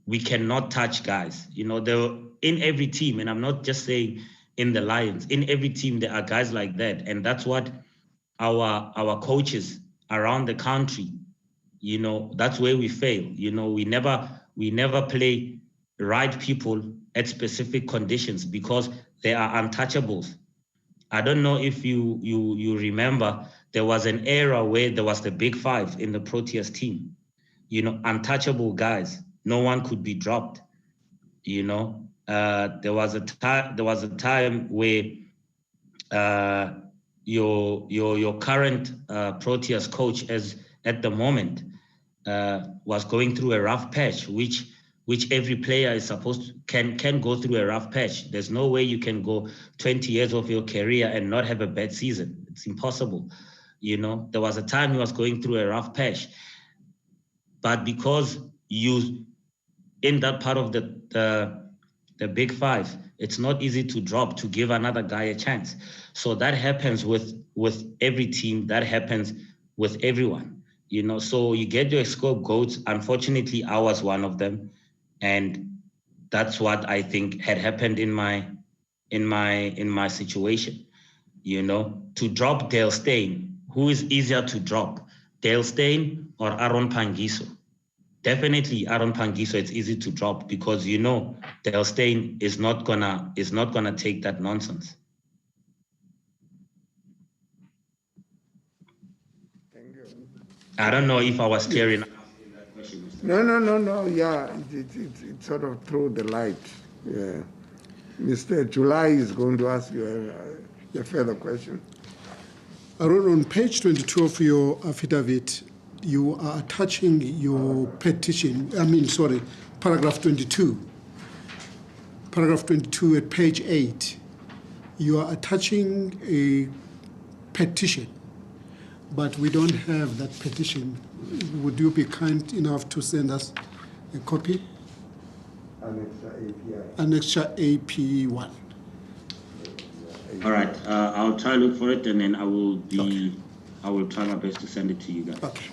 we cannot touch guys. You know, they're in every team, and I'm not just saying in the Lions, in every team there are guys like that, and that's what our coaches around the country, you know, that's where we fail. You know, we never play right people at specific conditions because they are untouchables. I don't know if you remember, there was an era where there was the big five in the Proteas team, you know, untouchable guys. No one could be dropped, you know. There was a time where your current Proteas coach at the moment was going through a rough patch, which every player is supposed to can go through a rough patch. There's no way you can go 20 years of your career and not have a bad season. It's impossible. You know, there was a time he was going through a rough patch, but because you in that part of the big five, it's not easy to drop, to give another guy a chance. So that happens with every team. That happens with everyone. You know, so you get your scapegoats. Unfortunately, I was one of them. And that's what I think had happened in my situation. You know, to drop Dale Steyn, who is easier to drop, Dale Steyn or Aaron Phangiso? Definitely Aaron Phangiso. It's easy to drop because you know Dale Steyn is not gonna take that nonsense. Thank you. I don't know if I was clear enough in that question. No. Yeah, it's sort of through the light. Yeah. Mr. July is going to ask you a further question. Aaron, on page 22 of your affidavit, you are attaching your petition, paragraph 22. Paragraph 22 at page 8. You are attaching a petition, but we don't have that petition. Would you be kind enough to send us a copy? Annexure AP1. All right, I'll try to look for it, and then I will try my best to send it to you guys. Okay.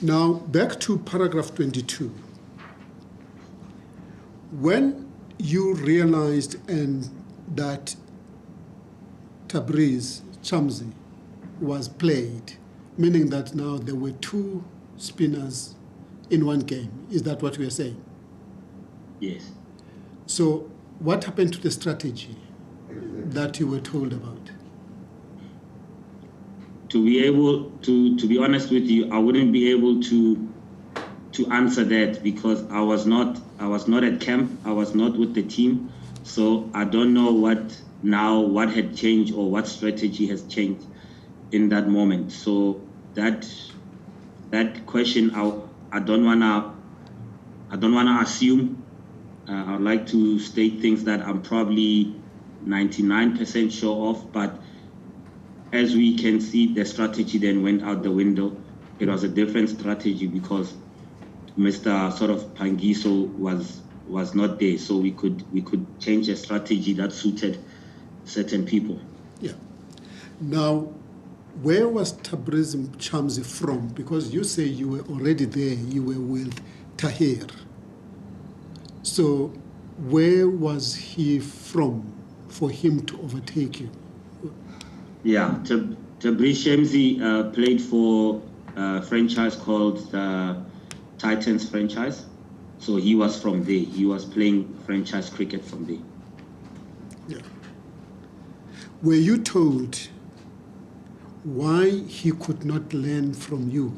Now back to paragraph 22. When you realized that Tabraiz Shamsi was played, meaning that now there were two spinners in one game, is that what we are saying? Yes. So what happened to the strategy that you were told about? To be honest with you, I wouldn't be able to answer that because I was not at camp. I was not with the team, so I don't know what had changed or what strategy has changed in that moment. So that question, I don't wanna assume. I'd like to state things that I'm probably 99% sure of, but as we can see, the strategy then went out the window. It was a different strategy because Mr. sort of Phangiso was not there, so we could change a strategy that suited certain people. Yeah. Now, where was Tabraiz Shamsi from? Because you say you were already there. You were with Tahir. So, where was he from for him to overtake you? Yeah, Tabraiz Shamsi played for a franchise called the Titans franchise. So he was from there. He was playing franchise cricket from there. Yeah. Were you told why he could not learn from you?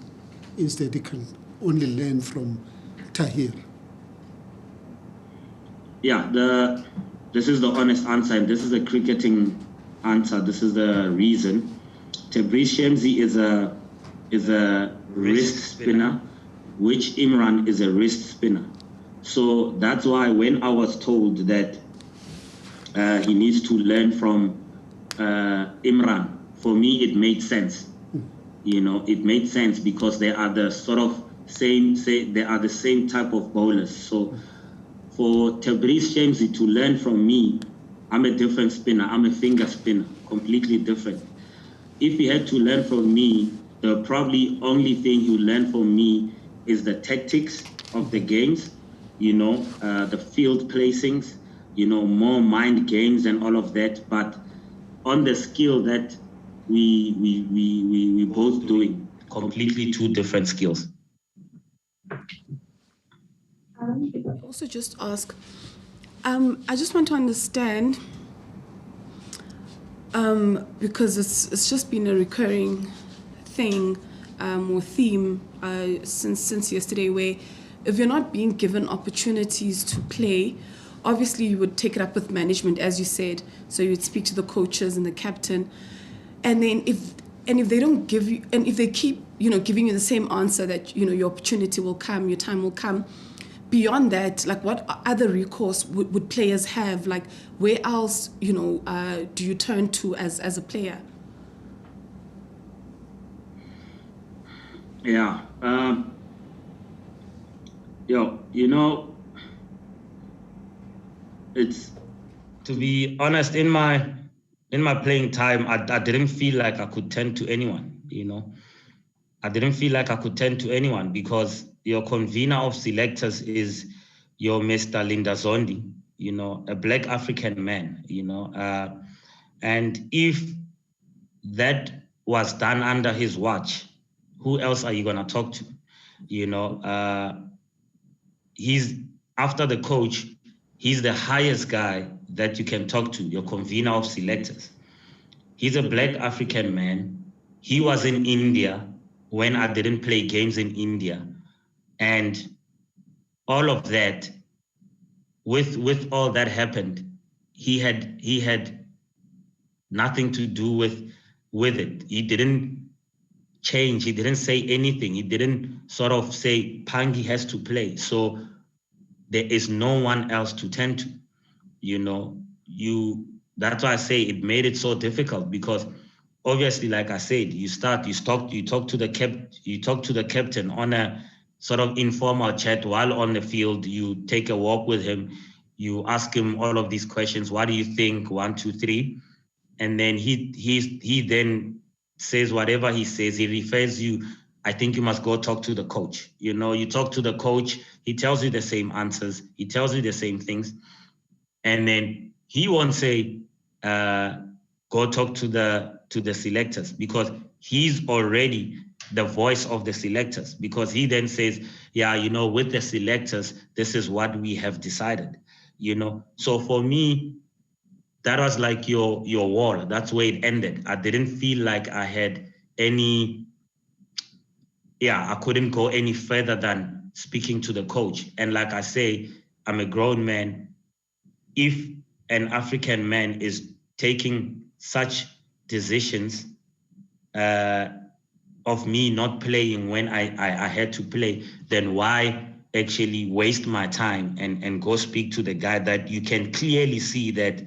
Instead, he can only learn from Tahir. Yeah, this is the honest answer, and this is a cricketing answer. This is the reason. Tabraiz Shamsi is a wrist spinner, which Imran is a wrist spinner. So that's why when I was told that he needs to learn from Imran, for me it made sense. You know, it made sense because they are the sort of they are the same type of bowlers. So for Tabraiz Shamsi to learn from me, I'm a different spinner. I'm a finger spinner, completely different. If he had to learn from me, the probably only thing he would learn from me is the tactics of the games, you know, the field placings, you know, more mind games and all of that. But on the skill that we both doing, completely two different skills. Also just ask, I just want to understand, because it's just been a recurring thing or theme since yesterday, where if you're not being given opportunities to play, obviously you would take it up with management, as you said. So you would speak to the coaches and the captain, and then if they don't give you, and if they keep giving you the same answer that your opportunity will come, your time will come. Beyond that, like, what other recourse would players have? Like, where else, do you turn to as a player? Yeah. It's, to be honest, in my playing time, I didn't feel like I could turn to anyone. I didn't feel like I could turn to anyone because your convener of selectors is your Mr. Linda Zondi, a Black African man, and if that was done under his watch, who else are you going to talk to? He's, after the coach, he's the highest guy that you can talk to, your convener of selectors. He's a Black African man. He was in India when I didn't play games in India. And all of that, with all that happened, he had nothing to do with it. He didn't change. He didn't say anything. He didn't sort of say Phangi has to play. So there is no one else to turn to. That's why I say it made it so difficult, because obviously, like I said, you talk to the captain on a sort of informal chat while on the field. You take a walk with him, you ask him all of these questions. What do you think? 1, 2, 3. And then he then says whatever he says. He refers you, I think you must go talk to the coach. You talk to the coach, he tells you the same answers, he tells you the same things. And then he won't say, go talk to the selectors, because he's already the voice of the selectors, because he then says, with the selectors, this is what we have decided. So for me, that was like your wall. That's where it ended. I didn't feel like I had any, I couldn't go any further than speaking to the coach. And like I say, I'm a grown man. If an African man is taking such decisions of me not playing when I had to play, then why actually waste my time and go speak to the guy that you can clearly see that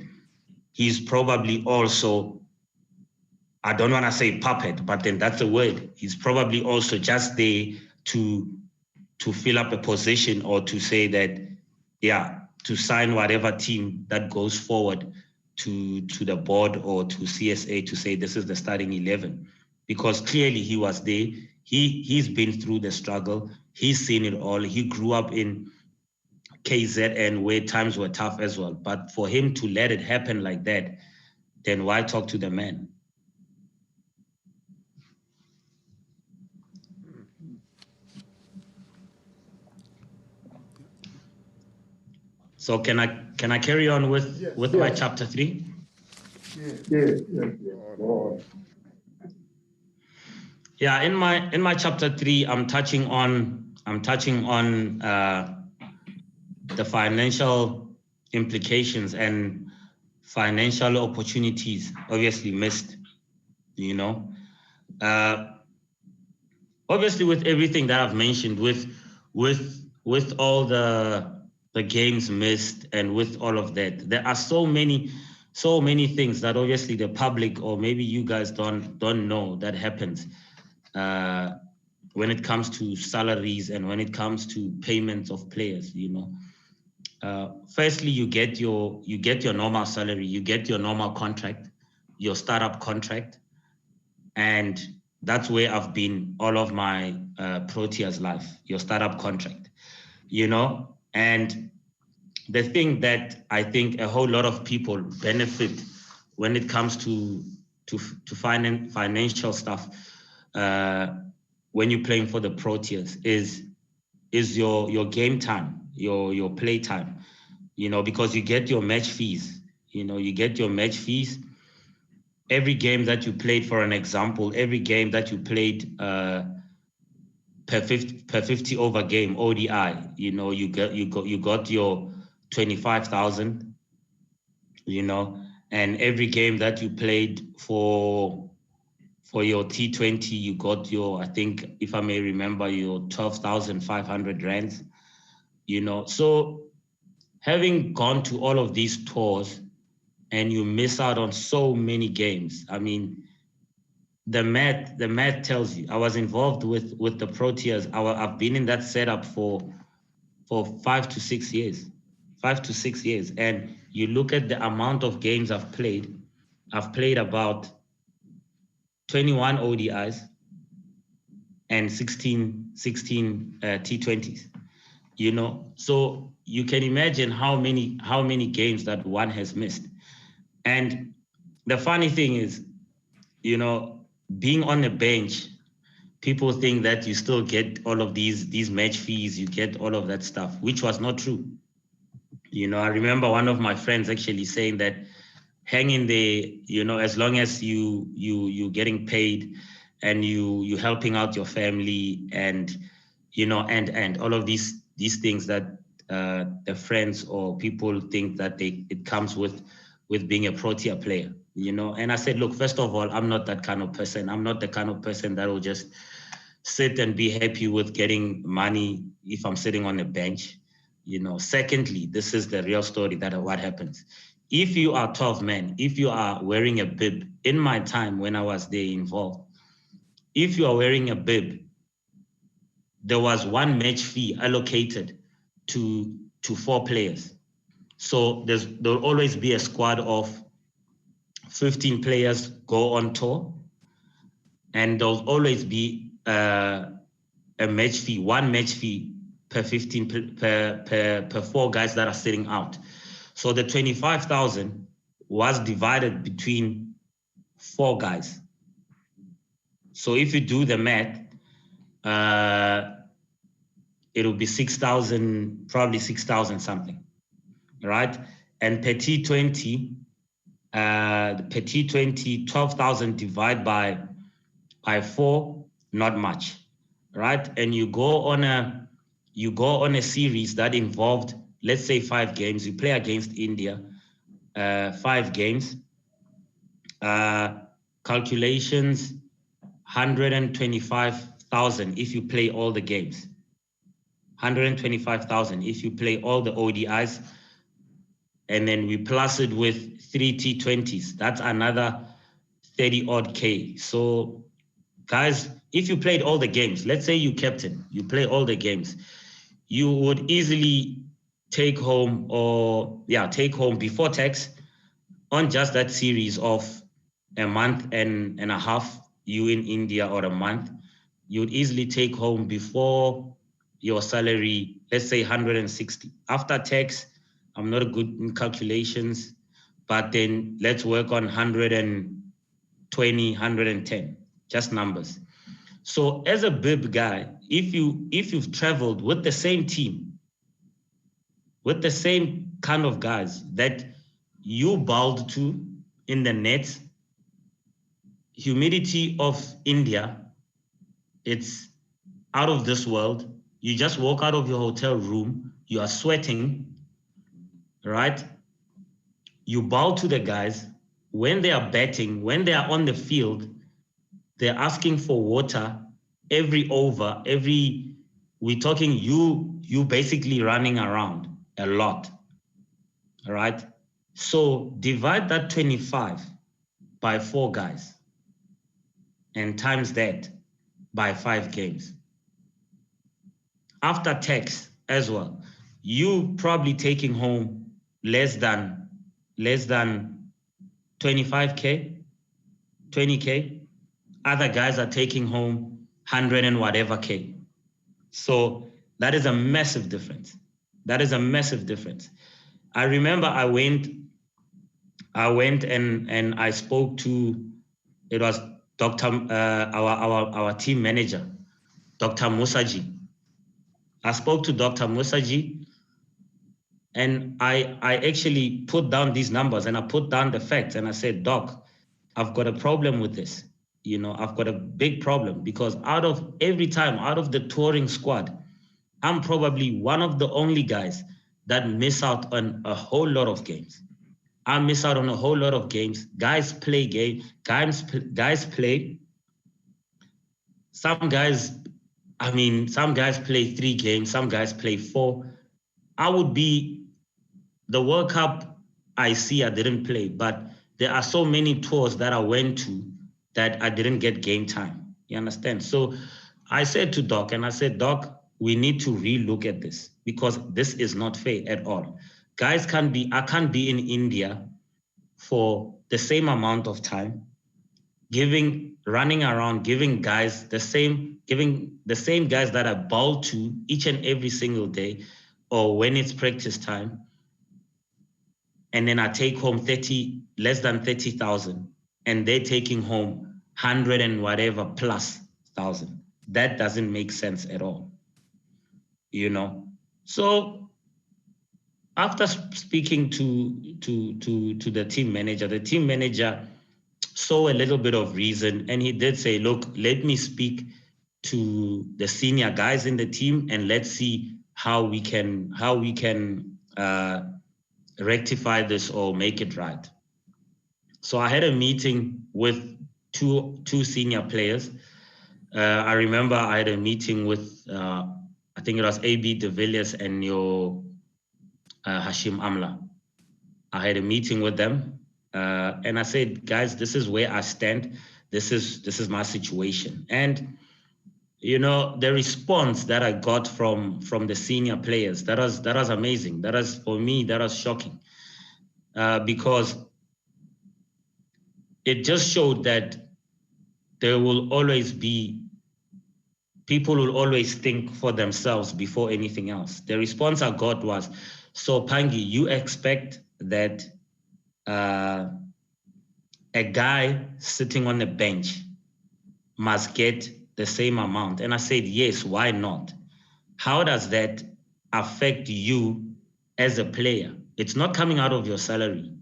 he's probably also, I don't want to say puppet, but then that's the word. He's probably also just there to fill up a position, or to say that, to sign whatever team that goes forward to the board or to CSA to say this is the starting 11. Because clearly he was there. He's been through the struggle. He's seen it all. He grew up in KZN where times were tough as well. But for him to let it happen like that, then why talk to the man? So can I carry on with my chapter 3? Yes. Yeah, in my chapter 3, I'm touching on the financial implications and financial opportunities obviously missed. Obviously with everything that I've mentioned, with all the games missed, and with all of that, there are so many things that obviously the public, or maybe you guys don't know, that happens when it comes to salaries and when it comes to payments of players. Firstly, you get your normal salary, you get your normal contract, your startup contract, and that's where I've been all of my Proteas life, your startup contract, and the thing that I think a whole lot of people benefit when it comes to financial stuff when you're playing for the Proteas is your game time, your play time, because you get your match fees. You get your match fees. Every game that you played, for an example, every game that you played per 50 over game ODI, you got your 25,000, and every game that you played for your T20, you got your, I think, if I may remember, your 12,500 rands, So having gone to all of these tours and you miss out on so many games, I mean, the math tells you. I was involved with the Proteas. I've been in that setup for 5 to 6 years. 5 to 6 years. And you look at the amount of games I've played about 21 ODIs and 16 T20s. you know. So you can imagine how many games that one has missed. And the funny thing is, you know, being on the bench, people think that you still get all of these match fees, you get all of that stuff, which was not true. You know, I remember one of my friends actually saying that hang in there, you know, as long as you getting paid and you helping out your family, and you know, and all of these things that the friends or people think that it comes with being a Protea player, you know. And I said, look, first of all, I'm not that kind of person. I'm not the kind of person that will just sit and be happy with getting money if I'm sitting on a bench, you know. Secondly, this is the real story that what happens. If you are 12 men, if you are wearing a bib, in my time when I was there involved, if you are wearing a bib, there was one match fee allocated to 4 players. So there'll always be a squad of 15 players go on tour, and there'll always be a match fee, one match fee per 15 per 4 guys that are sitting out. So the 25,000 was divided between 4 guys. So if you do the math, it'll be 6,000, probably 6,000 something, right? And per T20, 12,000 divided by 4, not much, right? And you go on a series that involved, let's say 5 games. You play against India, 5 games. Calculations, 125,000 if you play all the games. 125,000 if you play all the ODIs, and then we plus it with 3 T20s. That's another 30 odd K. So guys, if you played all the games, let's say you captain, you play all the games, you would easily take home before tax on just that series of a month and a half you in India, or a month, you would easily take home before your salary, let's say 160. After tax, I'm not good in calculations, but then let's work on 120, 110, just numbers. So as a bib guy, if you've traveled with the same team, with the same kind of guys that you bowled to in the nets, humidity of India, it's out of this world. You just walk out of your hotel room, you are sweating, right? You bow to the guys. When they are batting, when they are on the field, they're asking for water every over, we're talking you basically running around a lot, all right? So divide that 25 by 4 guys and times that by 5 games. After tax as well, you probably taking home less than 25K, 20K. Other guys are taking home 100 and whatever K. So that is a massive difference. That is a massive difference. I remember I went and I spoke to, it was Dr. Our team manager, Dr. Musaji. I spoke to Dr. Musaji, and I actually put down these numbers and I put down the facts, and I said, Doc, I've got a problem with this. You know, I've got a big problem, because out of the touring squad, I'm probably one of the only guys that miss out on a whole lot of games. I miss out on a whole lot of games. Guys play game. Guys play. Some guys play 3 games. Some guys play 4. I would be the World Cup. I didn't play, but there are so many tours that I went to that I didn't get game time. You understand? So I said to Doc, Doc, we need to relook at this, because this is not fair at all. Guys I can't be in India for the same amount of time, running around, giving the same guys that I bowl to each and every single day, or when it's practice time, and then I take home less than 30,000, and they're taking home 100 and whatever plus thousand. That doesn't make sense at all, you know. So after speaking to the team manager saw a little bit of reason, and he did say, look, let me speak to the senior guys in the team, and let's see how we can rectify this or make it right. So I had a meeting with two senior players. I remember I had a meeting with I think it was AB de Villiers and your Hashim Amla. I had a meeting with them, and I said, guys, this is where I stand. This is my situation. And you know, the response that I got from the senior players, that was amazing. For me, that was shocking, because it just showed that there will always be, people will always think for themselves before anything else. The response I got was, so Phangi, you expect that a guy sitting on the bench must get the same amount? And I said, yes, why not? How does that affect you as a player? It's not coming out of your salary.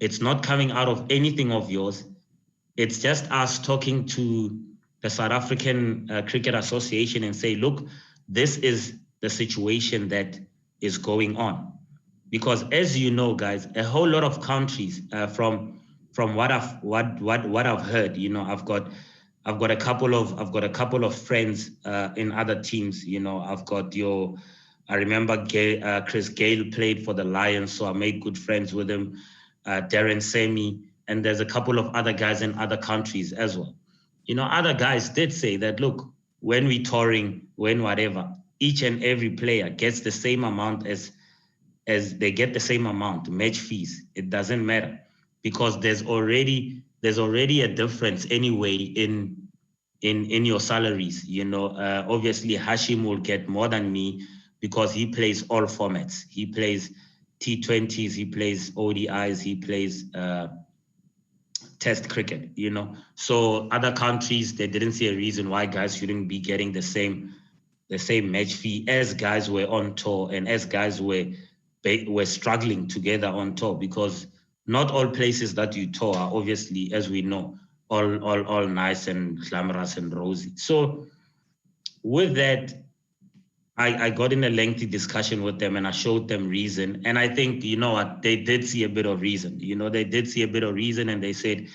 It's not coming out of anything of yours. It's just us talking to the South African Cricket Association and say, look, this is the situation that is going on. Because as you know, guys, a whole lot of countries, from what I've heard, you know, I've got a couple of friends in other teams. You know, I remember Chris Gale played for the Lions, so I made good friends with him. Darren Semi, and there's a couple of other guys in other countries as well. You know, other guys did say that, look, when we touring, when whatever, each and every player gets the same amount as they get the same amount, match fees. It doesn't matter, because there's already a difference anyway in your salaries. You know, obviously Hashim will get more than me because he plays all formats. He plays T20s, he plays ODIs, he plays Test cricket, you know. So other countries, they didn't see a reason why guys shouldn't be getting the same match fee as guys were on tour and as guys were struggling together on tour, because not all places that you tour are obviously, as we know, all nice and glamorous and rosy. So with that, I got in a lengthy discussion with them and I showed them reason. And I think, you know what, they did see a bit of reason. You know, they did see a bit of reason, and they said,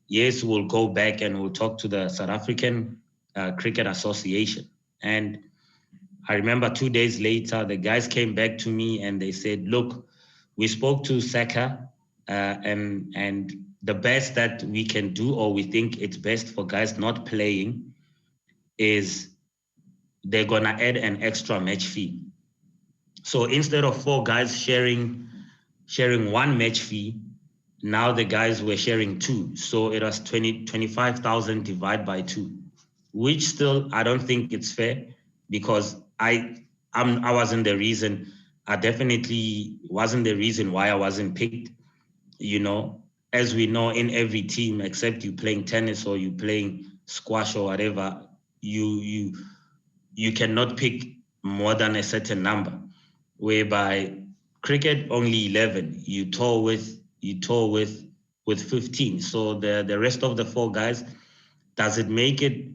yes, we'll go back and we'll talk to the South African Cricket Association. And I remember 2 days later, the guys came back to me and they said, look, we spoke to SACA, and the best that we can do, or we think it's best for guys not playing, is they're gonna add an extra match fee. So instead of 4 guys sharing 1 match fee, now the guys were sharing 2. So it was 25,000 divided by 2, which still I don't think it's fair, because I wasn't the reason. I definitely wasn't the reason why I wasn't picked. You know, as we know, in every team, except you playing tennis or you playing squash or whatever, you cannot pick more than a certain number. Whereby cricket only 11, you tour with 15. So the rest of the 4 guys, does it make it?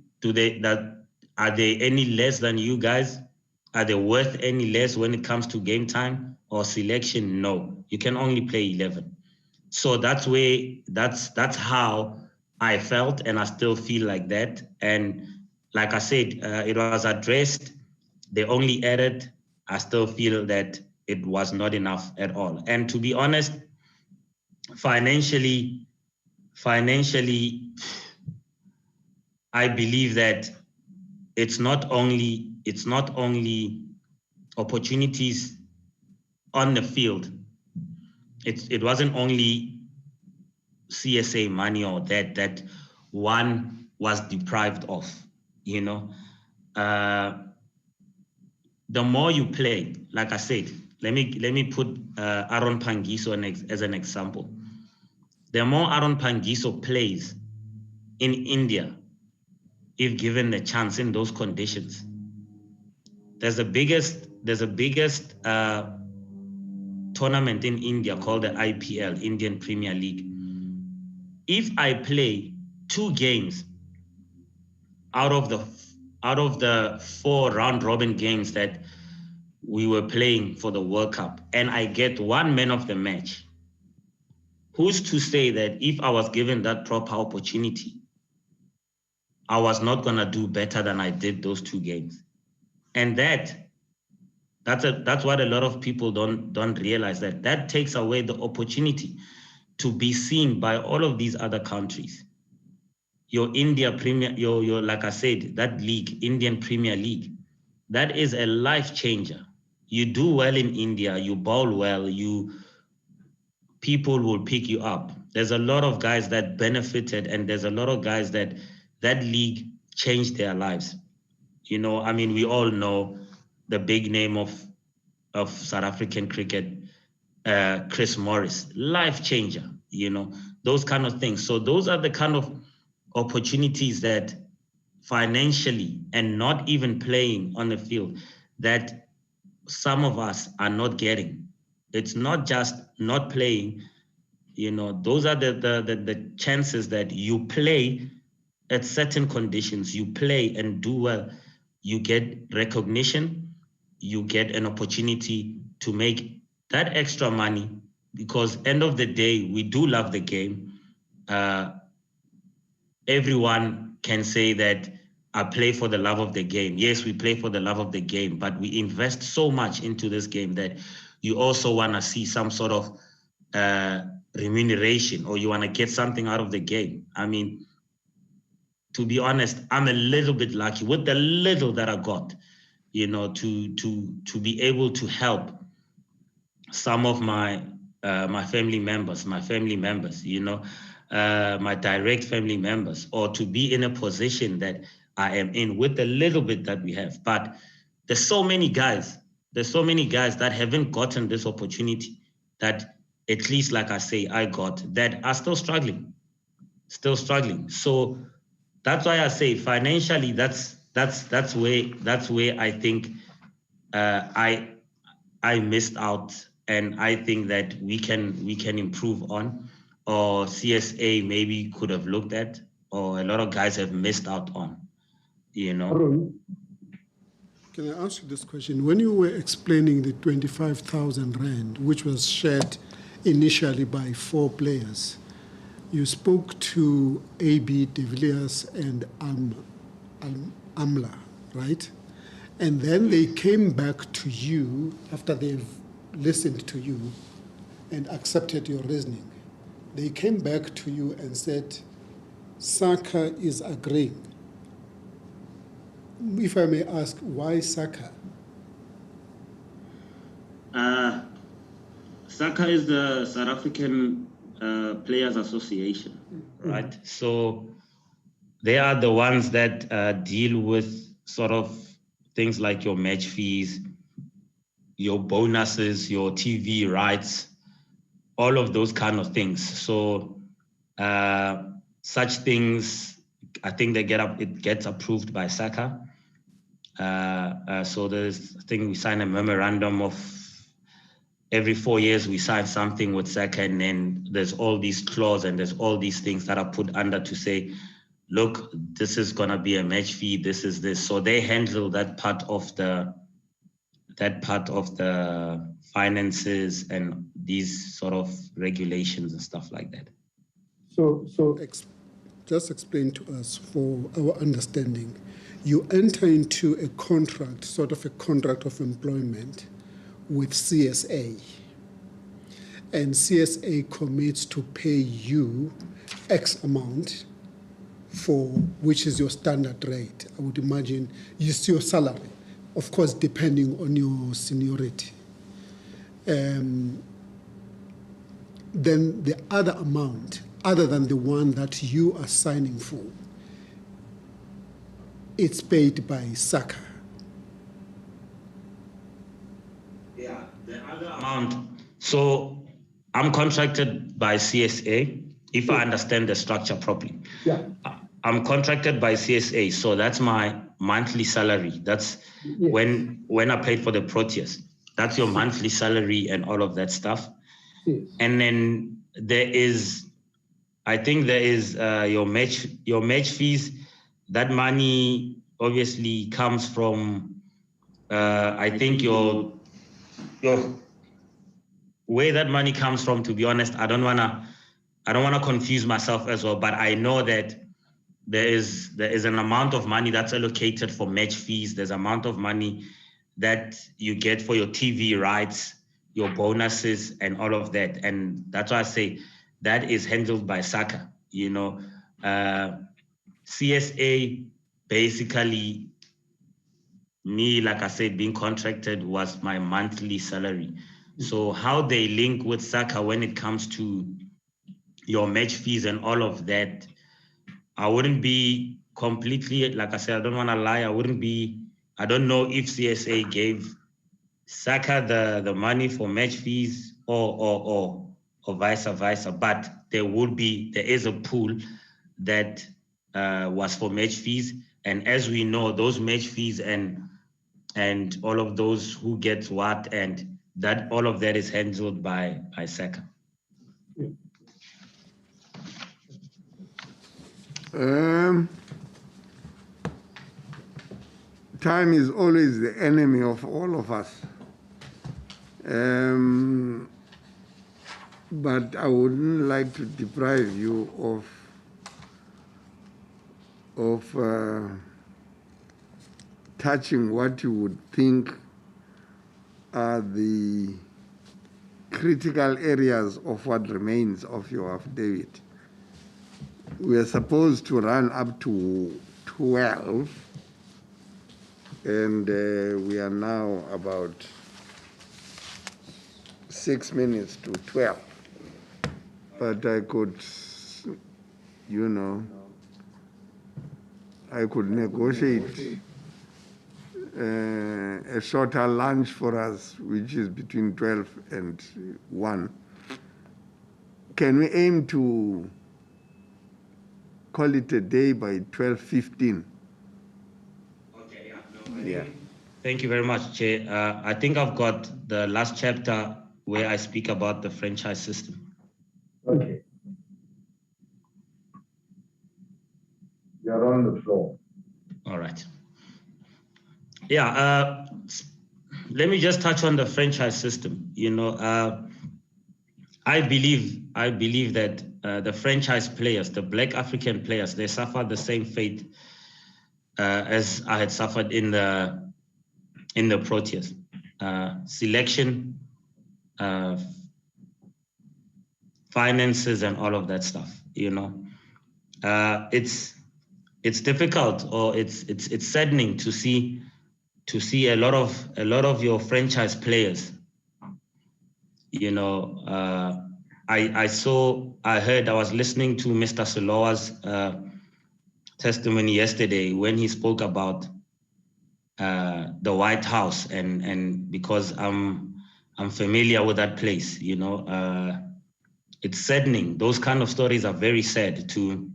Are they any less than you guys? Are they worth any less when it comes to game time or selection? No, you can only play 11. So that's how I felt, and I still feel like that. And like I said, it was addressed. They only added. I still feel that it was not enough at all. And to be honest, financially, I believe that it's not only opportunities on the field. It wasn't only CSA money or that one was deprived of, you know. The more you play, like I said, let me put Aaron Phangiso as an example. The more Aaron Phangiso plays in India, if given the chance in those conditions, there's a biggest tournament in India called the IPL, Indian Premier League. If I play 2 games out of the 4 round robin games that we were playing for the World Cup, and I get 1 man of the match, who's to say that if I was given that proper opportunity, I was not gonna do better than I did those 2 games? And that's what a lot of people don't realize, that takes away the opportunity to be seen by all of these other countries. Your India Premier, your like I said, that league, Indian Premier League, that is a life changer. You do well in India, you bowl well, people will pick you up. There's a lot of guys that benefited, and there's a lot of guys that league changed their lives. You know, I mean, we all know the big name of South African cricket, Chris Morris, life changer, you know, those kind of things. So those are the kind of opportunities that financially, and not even playing on the field, that some of us are not getting. It's not just not playing, you know, those are the chances that you play at certain conditions, you play and do well, you get recognition, you get an opportunity to make that extra money, because end of the day, we do love the game. Everyone can say that I play for the love of the game. Yes, we play for the love of the game, but we invest so much into this game that you also want to see some sort of remuneration, or you want to get something out of the game. I mean, to be honest, I'm a little bit lucky with the little that I got, you know, to be able to help some of my family members, you know, my direct family members, or to be in a position that I am in with the little bit that we have. But there's so many guys that haven't gotten this opportunity, that at least, like I say, I got, that are still struggling. So that's why I say financially, that's where I think I missed out, and I think that we can improve on, or CSA maybe could have looked at, or a lot of guys have missed out on, you know. Can I ask you this question? When you were explaining the 25,000 rand, which was shared initially by 4 players, you spoke to AB de Villiers and Amla, right? And then they came back to you after they've listened to you and accepted your reasoning. They came back to you and said, SACA is agreeing. If I may ask, why SACA? SACA is the South African Players Association, right? So they are the ones that deal with sort of things like your match fees, your bonuses, your TV rights, all of those kind of things. So such things, I think it gets approved by SACA. So there's, I think we sign a memorandum of every 4 years we sign something with SACA, and then there's all these clauses and there's all these things that are put under to say, look, this is gonna be a match fee, this is this. So they handle that part of the finances and these sort of regulations and stuff like that. So just explain to us, for our understanding, you enter into a contract, sort of a contract of employment with CSA, and CSA commits to pay you X amount, for which is your standard rate. I would imagine it's your salary, of course, depending on your seniority. Then the other amount other than the one that you are signing for, it's paid by SACA. Yeah, the other amount. So I'm contracted by CSA, if I understand the structure properly. Yeah. I'm contracted by CSA, so that's my monthly salary. That's when I played for the Proteas. That's your monthly salary and all of that stuff. Yes. And then there is, I think there is your match fees. That money obviously comes from, I think your where that money comes from. To be honest, I don't wanna confuse myself as well. But I know that there is an amount of money that's allocated for match fees. There's an amount of money that you get for your TV rights, your bonuses, and all of that. And that's why I say that is handled by SACA. You know, CSA basically, me, like I said, being contracted was my monthly salary. So how they link with SACA when it comes to your match fees and all of that, I wouldn't be completely, like I said, I don't want to lie. I don't know if CSA gave SACA the money for match fees or vice versa, but there is a pool that was for match fees. And as we know, those match fees and all of those who gets what, and that all of that is handled by SACA. Time is always the enemy of all of us. But I wouldn't like to deprive you of touching what you would think are the critical areas of what remains of your affidavit. We are supposed to run up to 12, and we are now about 6 minutes to 12. But I could, you know, I could negotiate a shorter lunch for us, which is between 12 and 1. Can we aim to call it a day by 12:15? Okay, yeah. Thank you very much, Chair. I think I've got the last chapter where I speak about the franchise system. Okay. You're on the floor. All right. Yeah, let me just touch on the franchise system. You know, I believe that the franchise players, the Black African players, they suffer the same fate as I had suffered in the Proteas. Selection, finances, and all of that stuff. You know, it's difficult, or it's saddening to see a lot of your franchise players. You know, I was listening to Mr. Silowa's testimony yesterday when he spoke about the White House, and because I'm familiar with that place, you know, it's saddening. Those kind of stories are very sad to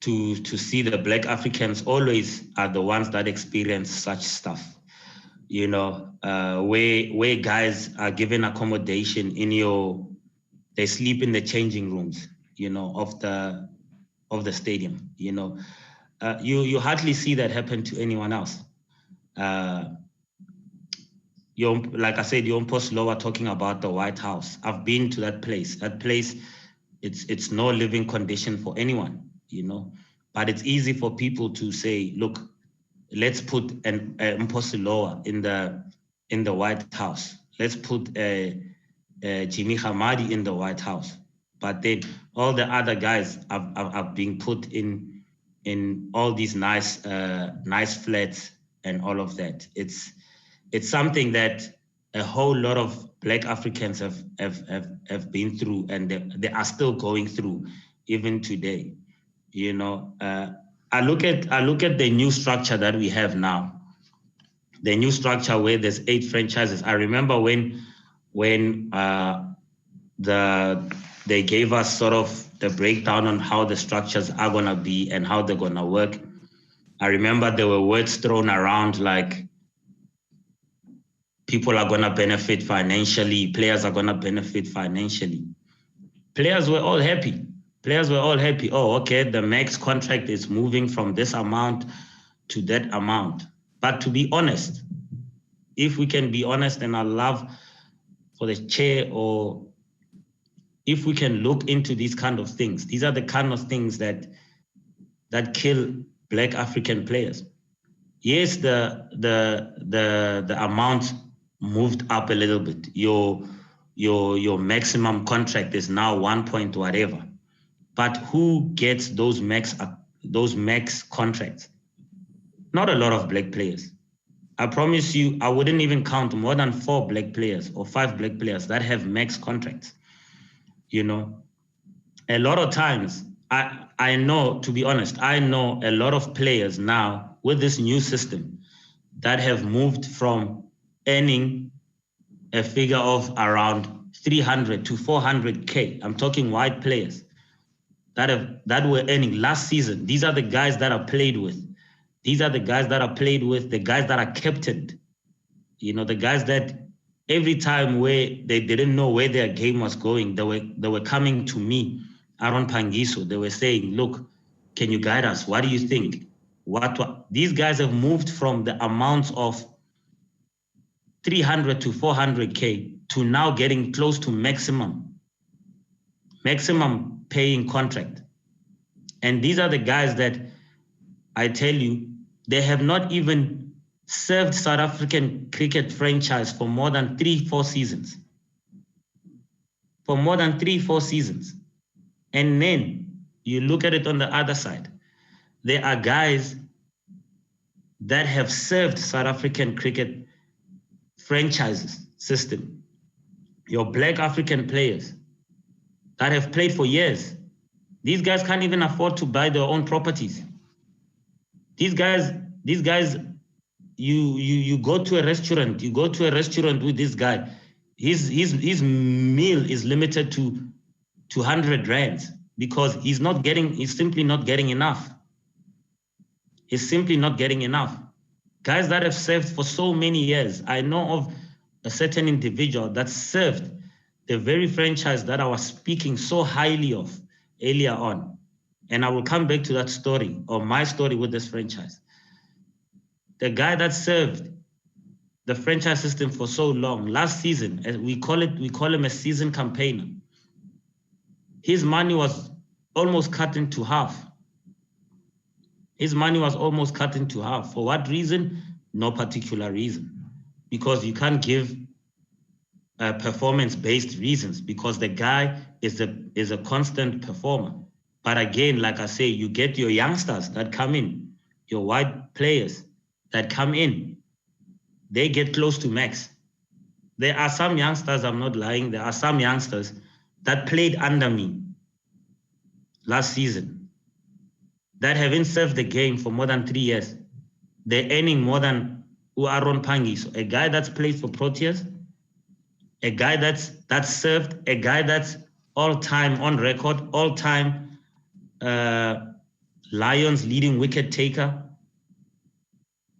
see. The Black Africans always are the ones that experience such stuff, you know, where guys are given accommodation they sleep in the changing rooms, you know, of the stadium, you know. You hardly see that happen to anyone else. Like I said, Yompo Slowa talking about the White House. I've been to that place. That place, it's no living condition for anyone, you know. But it's easy for people to say, look, let's put an Mposiloa in the White House. Let's put Jimmy Hamadi in the White House. But then all the other guys are being put in all these nice flats and all of that. It's something that a whole lot of Black Africans have been through, and they are still going through even today. You know, I look at the new structure that we have now, the new structure where there's 8 franchises. I remember when they gave us sort of the breakdown on how the structures are gonna be and how they're gonna work. I remember there were words thrown around like people are gonna benefit financially, players are gonna benefit financially. Players were all happy. Players were all happy. Oh, okay, the max contract is moving from this amount to that amount. But to be honest, if we can be honest, and I'd love for the chair, or if we can look into these kind of things, these are the kind of things that kill Black African players. Yes, the amount moved up a little bit. Your maximum contract is now 1 point whatever. But who gets those max contracts? Not a lot of Black players. I promise you, I wouldn't even count more than 4 Black players or 5 Black players that have max contracts. You know, a lot of times, I know, to be honest, I know a lot of players now with this new system that have moved from earning a figure of around 300 to 400K. I'm talking white players that were earning last season. These are the guys that are played with. These are the guys that are played with, the guys that are captained. You know, the guys that every time where they didn't know where their game was going, they were coming to me, Aaron Phangiso. They were saying, look, can you guide us? What do you think? What these guys have moved from the amounts of 300 to 400K to now getting close to maximum paying contract. And these are the guys that I tell you, they have not even served South African cricket franchise for more than 3-4 seasons. For more than 3-4 seasons. And then you look at it on the other side. There are guys that have served South African cricket franchises system. Your Black African players that have played for years. These guys can't even afford to buy their own properties. These guys, you go to a restaurant, with this guy, his meal is limited to 100 rands because he's simply not getting enough. He's simply not getting enough. Guys that have served for so many years. I know of a certain individual that served the very franchise that I was speaking so highly of earlier on. And I will come back to that story, or my story with this franchise. The guy that served the franchise system for so long, last season, we call him a season campaigner. His money was almost cut into half. His money was almost cut into half. For what reason? No particular reason. Because you can't give performance-based reasons, because the guy is a constant performer. But again, like I say, you get your youngsters that come in, your white players that come in, they get close to max. There are some youngsters, I'm not lying, there are some youngsters that played under me last season that haven't served the game for more than 3 years. They're earning more than Aaron Phangiso, a guy that's played for Proteas, a guy that's served, a guy that's all-time on record, all-time Lions leading wicket taker,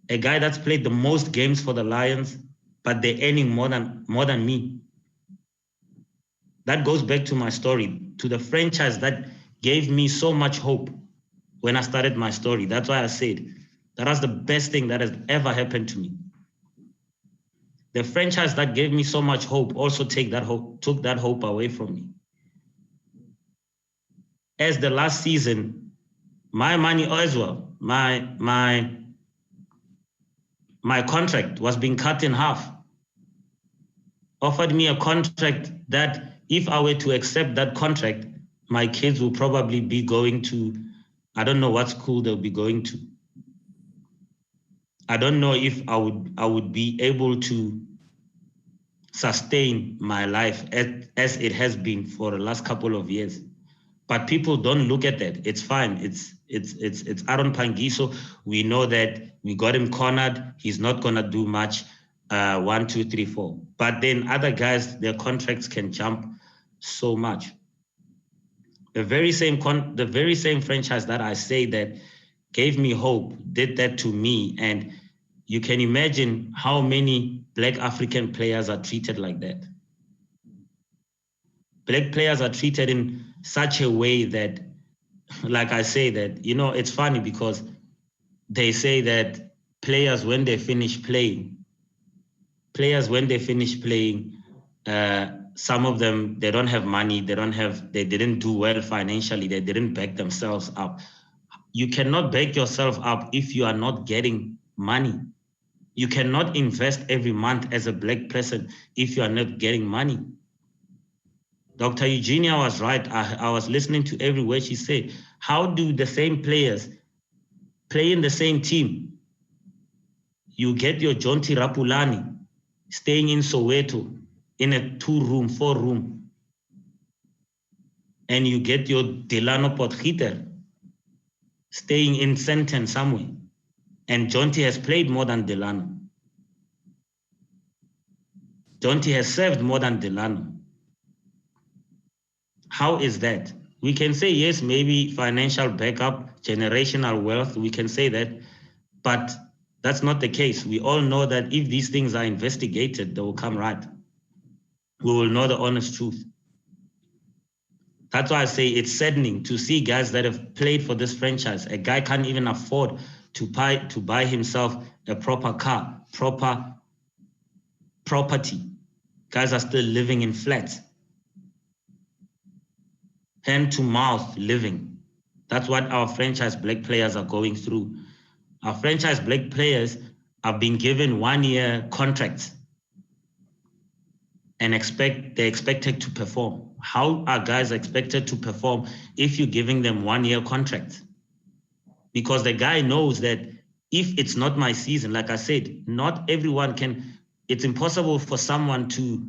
a guy that's played the most games for the Lions, but they're earning more than me. That goes back to my story, to the franchise that gave me so much hope when I started my story. That's why I said that was the best thing that has ever happened to me. The franchise that gave me so much hope also took that hope away from me. As the last season, my money as well, my contract was being cut in half. Offered me a contract that if I were to accept that contract, my kids will probably be going to, I don't know what school they'll be going to. I don't know if I would be able to sustain my life as it has been for the last couple of years. But people don't look at that. It's fine. It's Aaron Phangiso. We know that we got him cornered. He's not gonna do much. 1, 2, 3, 4. But then other guys, their contracts can jump so much. The very same franchise that I say that gave me hope did that to me, and you can imagine how many Black African players are treated like that. Black players are treated in such a way that, like I say that, you know, it's funny because they say that players, when they finish playing, some of them, they don't have money, they didn't do well financially, they didn't back themselves up. You cannot back yourself up if you are not getting money. You cannot invest every month as a Black person if you are not getting money. Dr. Eugenia was right. I was listening to every word she said. How do the same players play in the same team? You get your Jonty Rapulani staying in Soweto in a 2-room, 4-room, and you get your Delano Potgieter staying in Sandton somewhere, and Jonty has played more than Delano. Jonty has served more than Delano. How is that? We can say, yes, maybe financial backup, generational wealth, we can say that, but that's not the case. We all know that if these things are investigated, they will come right. We will know the honest truth. That's why I say it's saddening to see guys that have played for this franchise. A guy can't even afford to buy himself a proper car, proper property. Guys are still living in flats. Hand to mouth living. That's what our franchise Black players are going through. Our franchise Black players are being given 1-year contracts and they're expected to perform. How are guys expected to perform if you're giving them 1-year contracts? Because the guy knows that if it's not my season, like I said, not everyone can. It's impossible for someone to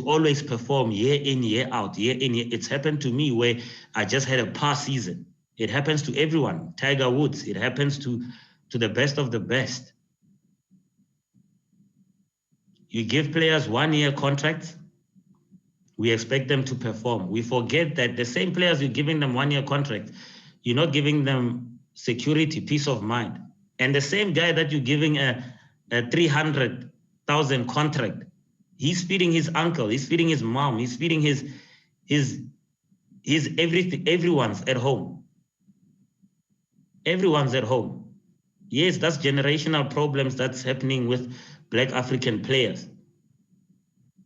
always perform year in, year out, year in, year. It's happened to me where I just had a past season. It happens to everyone. Tiger Woods, it happens to the best of the best. You give players 1-year contracts, we expect them to perform. We forget that the same players you're giving them 1-year contract, you're not giving them security, peace of mind. And the same guy that you're giving a 300,000 contract, he's feeding his uncle, he's feeding his mom, he's feeding his everything. Everyone's at home. Everyone's at home. Yes, that's generational problems that's happening with Black African players.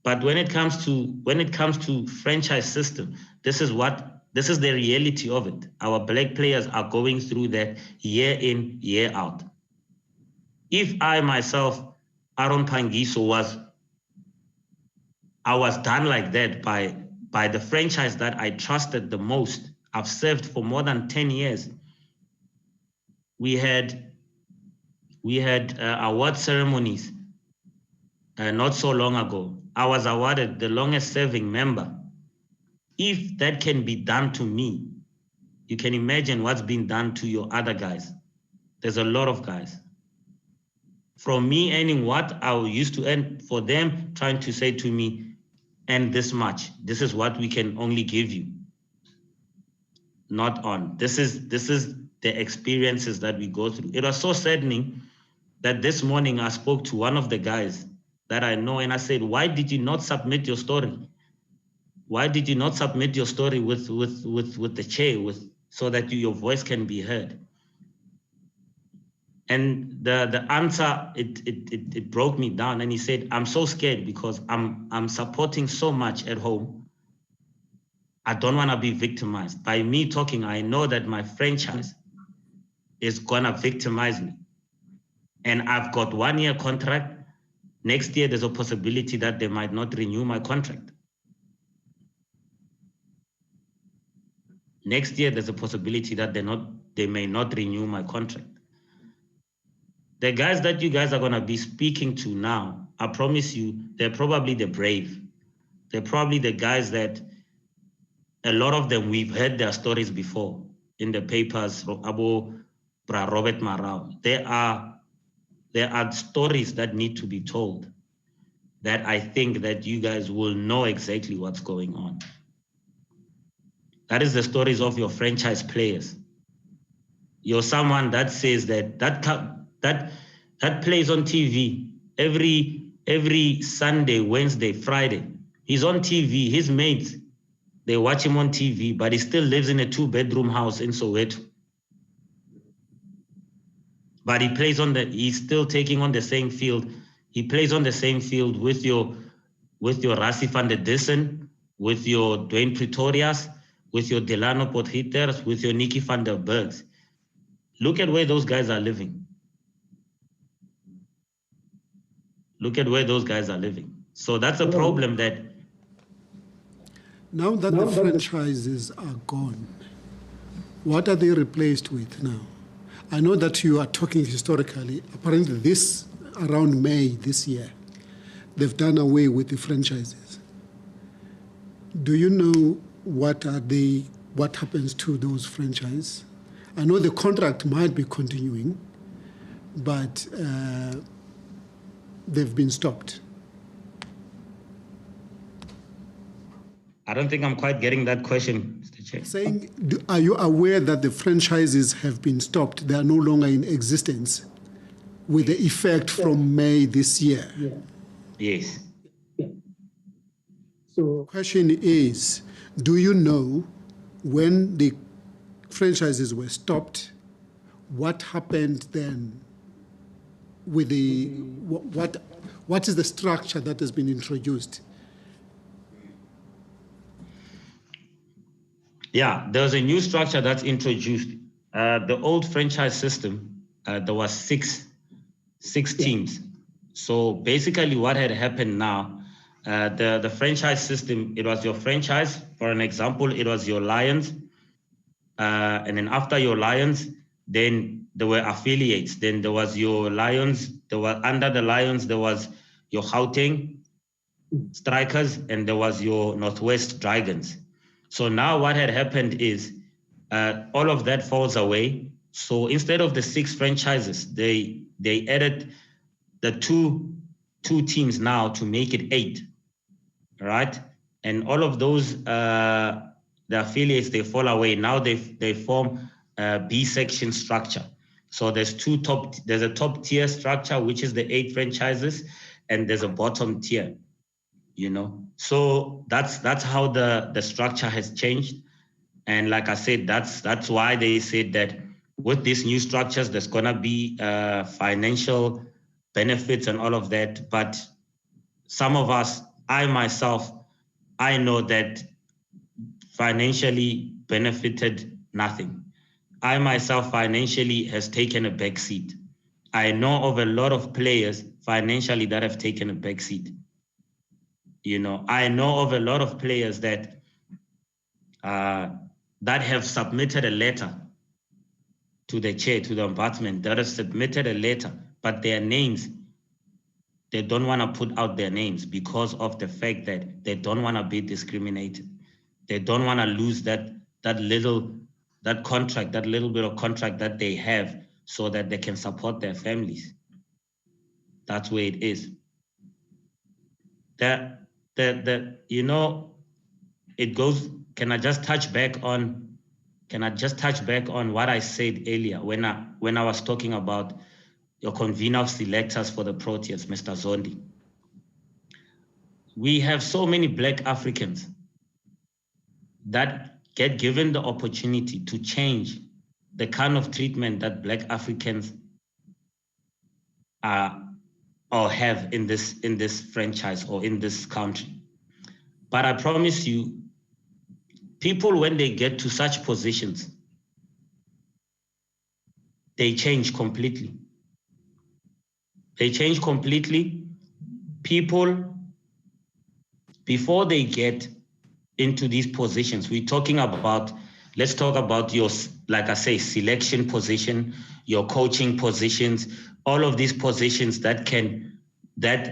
But when it comes to franchise system, this is the reality of it. Our Black players are going through that year in, year out. If I myself, Aaron Phangiso, I was done like that by the franchise that I trusted the most. I've served for more than 10 years. We had award ceremonies not so long ago. I was awarded the longest serving member. If that can be done to me, you can imagine what's been done to your other guys. There's a lot of guys. From me earning what I used to earn, for them trying to say to me, and this much, this is what we can only give you. Not on. This is the experiences that we go through. It was so saddening that this morning I spoke to one of the guys that I know, and I said, why did you not submit your story? Why did you not submit your story with the chair, so that your voice can be heard? And the answer, it broke me down. And he said, I'm so scared because I'm supporting so much at home. I don't want to be victimized. By me talking, I know that my franchise is gonna victimize me. And I've got 1-year contract. Next year, there's a possibility that they might not renew my contract. Next year, there's a possibility that they may not renew my contract. The guys that you guys are going to be speaking to now, I promise you, they're probably the brave. They're probably the guys that a lot of them, we've heard their stories before in the papers. Robert Marau. There are stories that need to be told that I think that you guys will know exactly what's going on. That is the stories of your franchise players. You're someone that says that plays on TV every Sunday, Wednesday, Friday. He's on TV. His mates, they watch him on TV, but he still lives in a 2-bedroom house in Soweto. But he's still taking on the same field. He plays on the same field with your Rassie van der Dissen, with your Dwayne Pretorius, with your Delano Potgieter, with your Nicky van der Bergs. Look at where those guys are living. Look at where those guys are living. So that's a problem that... Now that the franchises are gone, what are they replaced with now? I know that you are talking historically. Apparently around May this year, they've done away with the franchises. Do you know what happens to those franchises? I know the contract might be continuing, but they've been stopped. I don't think I'm quite getting that question, Mr. Chair. Saying, are you aware that the franchises have been stopped? They are no longer in existence with the effect from May this year? Yes. So the question is, do you know when the franchises were stopped, what happened then with the, what is the structure that has been introduced? Yeah, there's a new structure that's introduced. The old franchise system, there was six teams. So basically what had happened now, the franchise system, it was your franchise. For an example, it was your Lions. And then after your Lions, then there were affiliates. Then there was your Lions. Under the Lions, there was your Gauteng Strikers, and there was your Northwest Dragons. So now what had happened is all of that falls away. So instead of the 6 franchises, they added the two teams now to make it 8, right? And all of those, the affiliates, they fall away. Now they form a B section structure. So there's a top tier structure, which is the 8 franchises, and there's a bottom tier. You know, so that's how the structure has changed. And like I said, that's why they said that with these new structures, there's gonna be financial benefits and all of that. But some of us, I myself, I know that financially benefited nothing. I myself financially has taken a back seat. I know of a lot of players financially that have taken a back seat. You know, I know of a lot of players that have submitted a letter to the chair, to the ombudsman, that have submitted a letter, but their names, they don't want to put out their names because of the fact that they don't want to be discriminated. They don't want to lose that little bit of contract that they have so that they can support their families. That's where it is. You know, it goes. Can I just touch back on what I said earlier when I was talking about your convener of selectors for the Proteas, Mr. Zondi? We have so many Black Africans that get given the opportunity to change the kind of treatment that Black Africans are or have in this franchise or in this country. But I promise you, people, when they get to such positions, they change completely. They change completely. People, before they get into these positions, let's talk about your, like I say, selection position, your coaching positions, all of these positions that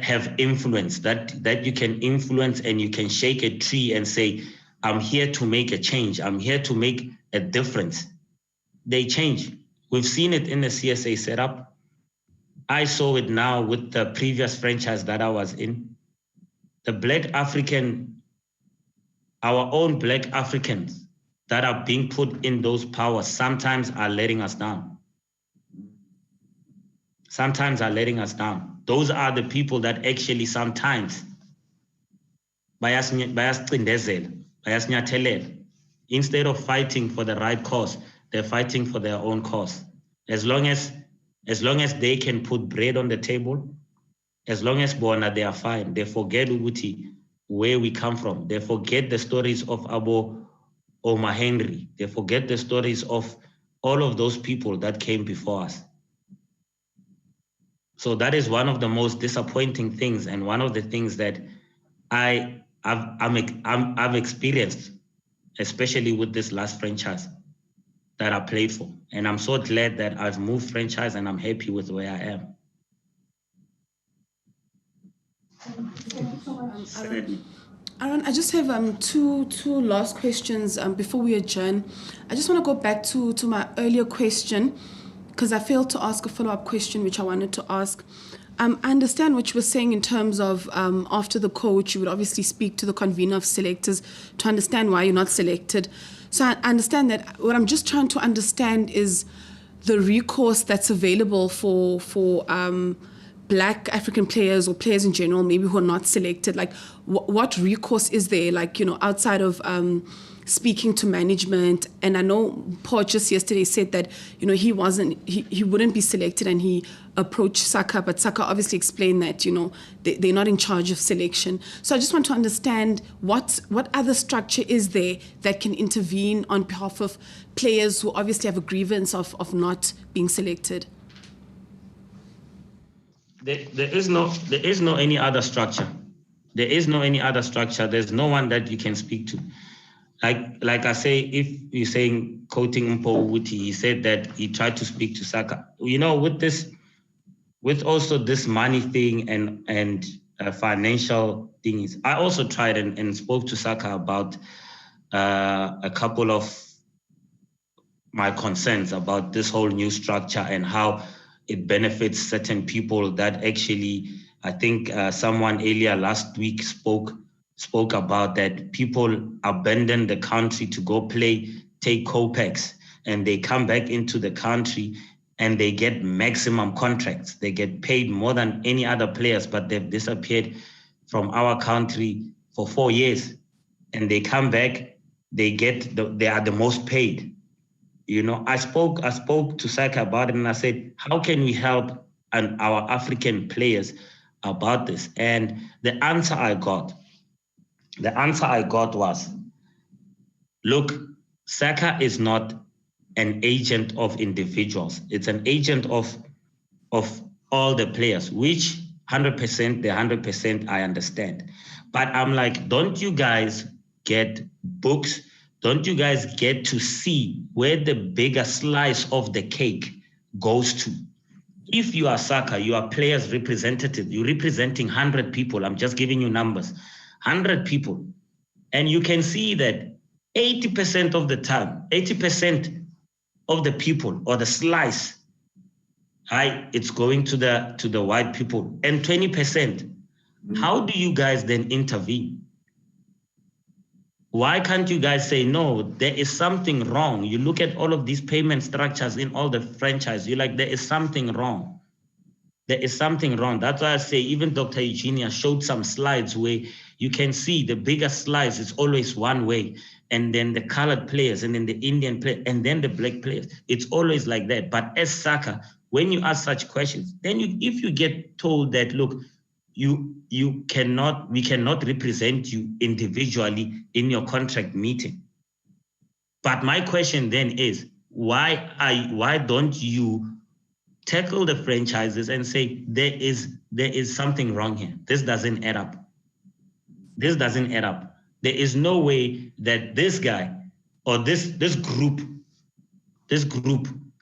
have influence, that you can influence, and you can shake a tree and say, I'm here to make a change. I'm here to make a difference. They change. We've seen it in the CSA setup. I saw it now with the previous franchise that I was in. The Black African, our own Black Africans that are being put in those powers sometimes are letting us down. Sometimes are letting us down. Those are the people that actually sometimes instead of fighting for the right cause, they're fighting for their own cause. As long as they can put bread on the table, as long as they are fine. They forget where we come from. They forget the stories of Abo Omar Henry. They forget the stories of all of those people that came before us. So that is one of the most disappointing things, and one of the things that I've experienced, especially with this last franchise that I played for. And I'm so glad that I've moved franchise, and I'm happy with where I am. Aaron, I just have two last questions before we adjourn. I just want to go back to my earlier question, because I failed to ask a follow-up question, which I wanted to ask. I understand what you were saying in terms of after the coach, you would obviously speak to the convener of selectors to understand why you're not selected. So I understand that. What I'm just trying to understand is the recourse that's available for Black African players or players in general, maybe who are not selected. Like, what recourse is there? Like, outside of speaking to management. And I know Paul just yesterday said that, he wouldn't be selected, and he approached SACA, but SACA obviously explained that, they're not in charge of selection. So I just want to understand what other structure is there that can intervene on behalf of players who obviously have a grievance of not being selected. There is no any other structure. There is no any other structure. There's no one that you can speak to. Like I say, if you're saying quoting Mpo Wuti, he said that he tried to speak to SACA. With also this money thing and financial things, I also tried and spoke to SACA about a couple of my concerns about this whole new structure and how it benefits certain people that actually, I think someone earlier last week spoke about that people abandon the country to go take co-packs, and they come back into the country and they get maximum contracts. They get paid more than any other players, but they've disappeared from our country for 4 years. And they come back, they are the most paid. I spoke to SACA about it, and I said, how can we help our African players about this? And the answer I got was, look, SACA is not an agent of individuals. It's an agent of all the players, which 100% I understand. But I'm like, don't you guys get books? Don't you guys get to see where the bigger slice of the cake goes to? If you are SACA, you are players representative, you're representing 100 people. I'm just giving you numbers, 100 people. And you can see that 80% of the time, 80% of the people or the slice, it's going to the white people, and 20%. How do you guys then intervene? Why can't you guys say, no, there is something wrong? You look at all of these payment structures in all the franchise, you're like, there is something wrong. There is something wrong. That's why I say even Dr. Eugenia showed some slides where you can see the biggest slice is always one way, and then the colored players, and then the Indian players, and then the black players. It's always like that. But as SACA, when you ask such questions, then if you get told that, look, we cannot represent you individually in your contract meeting. But my question then is, why don't you tackle the franchises and say there is something wrong here? This doesn't add up. This doesn't add up. There is no way that this guy or this group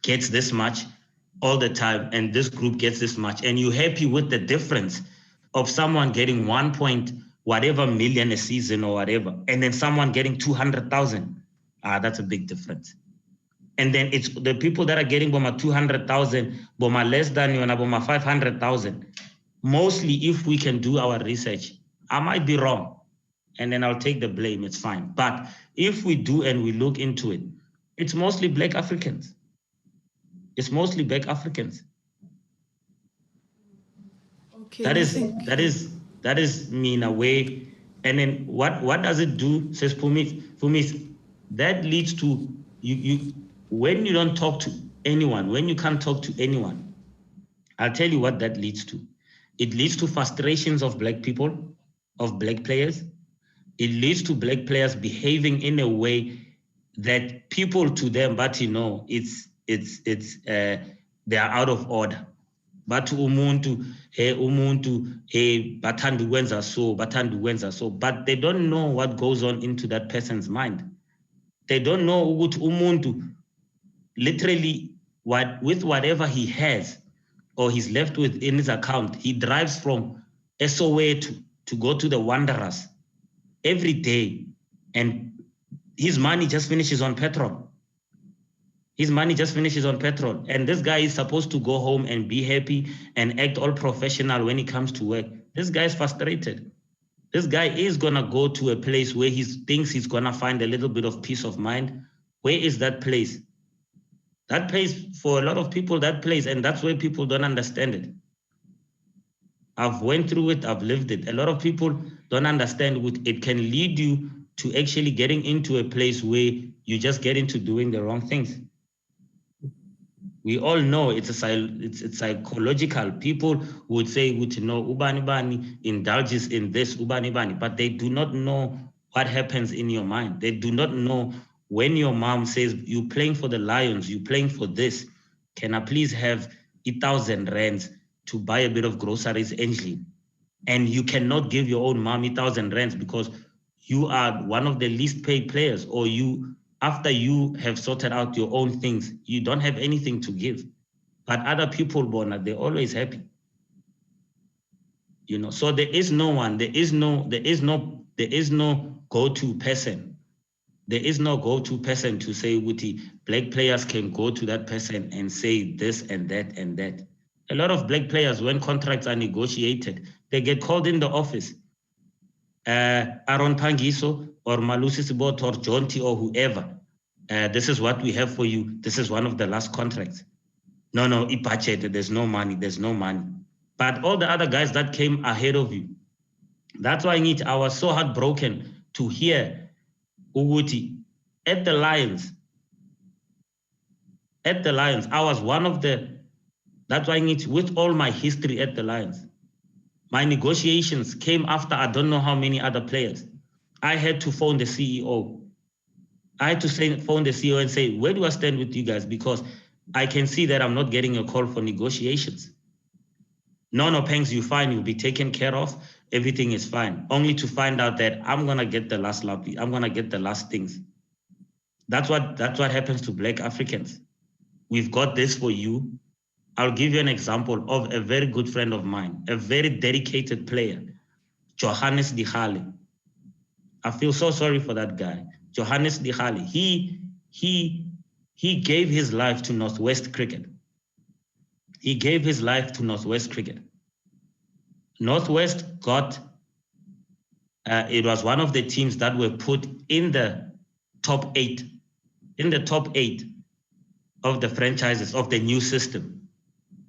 gets this much, all the time, and this group gets this much, and you're happy with the difference of someone getting 1 point whatever million a season or whatever, and then someone getting 200,000, that's a big difference. And then it's the people that are getting boma 200,000, boma less than you, and boma 500,000. Mostly, if we can do our research, I might be wrong, and then I'll take the blame, it's fine. But if we do and we look into it, it's mostly Black Africans. It's mostly Black Africans. Okay, that is me in a way. And then what does it do? Says Pumis, that leads to you when you don't talk to anyone, when you can't talk to anyone, I'll tell you what that leads to. It leads to frustrations of Black people, of Black players. It leads to Black players behaving in a way that people to them, but they are out of order. But umuntu, hey, batandu wenza so, but they don't know what goes on into that person's mind. They don't know ukuthi umuntu, literally, with whatever he has or he's left with in his account, he drives from Soweto to go to the Wanderers every day, and his money just finishes on petrol. His money just finishes on petrol. And this guy is supposed to go home and be happy and act all professional when he comes to work. This guy is frustrated. This guy is going to go to a place where he thinks he's going to find a little bit of peace of mind. Where is that place? That place, for a lot of people, that place, and that's where people don't understand it. I've went through it, I've lived it. A lot of people don't understand it can lead you to actually getting into a place where you just get into doing the wrong things. We all know it's psychological. People would say, ubani bani indulges in this, ubani bani, but they do not know what happens in your mind. They do not know when your mom says, you're playing for the Lions, you're playing for this, can I please have 1,000 rands to buy a bit of groceries, Angeline? And you cannot give your own mom 1,000 rands because you are one of the least paid players, or after you have sorted out your own things, you don't have anything to give. But other people, Bona, they're always happy. So there is no one, there is no go-to person. There is no go-to person to say, Wuti, Black players can go to that person and say this and that and that. A lot of Black players, when contracts are negotiated, they get called in the office. Aaron Phangiso or Malusi Sibot or Jonty or whoever, this is what we have for you. This is one of the last contracts. No, budget, there's no money. But all the other guys that came ahead of you, that's why I was so heartbroken to hear Uguti at the Lions. I was one of that's why with all my history at the Lions, my negotiations came after I don't know how many other players. I had to phone the CEO. I had to phone the CEO and say, where do I stand with you guys? Because I can see that I'm not getting a call for negotiations. No, Pangs, you're fine. You'll be taken care of. Everything is fine. Only to find out that I'm going to get the last lappy. I'm going to get the last things. That's what happens to Black Africans. We've got this for you. I'll give you an example of a very good friend of mine, a very dedicated player, Johannes Dihale. I feel so sorry for that guy. Johannes Dihale, he gave his life to Northwest Cricket. He gave his life to Northwest Cricket. Northwest got, it was one of the teams that were put in the top 8, of the franchises of the new system.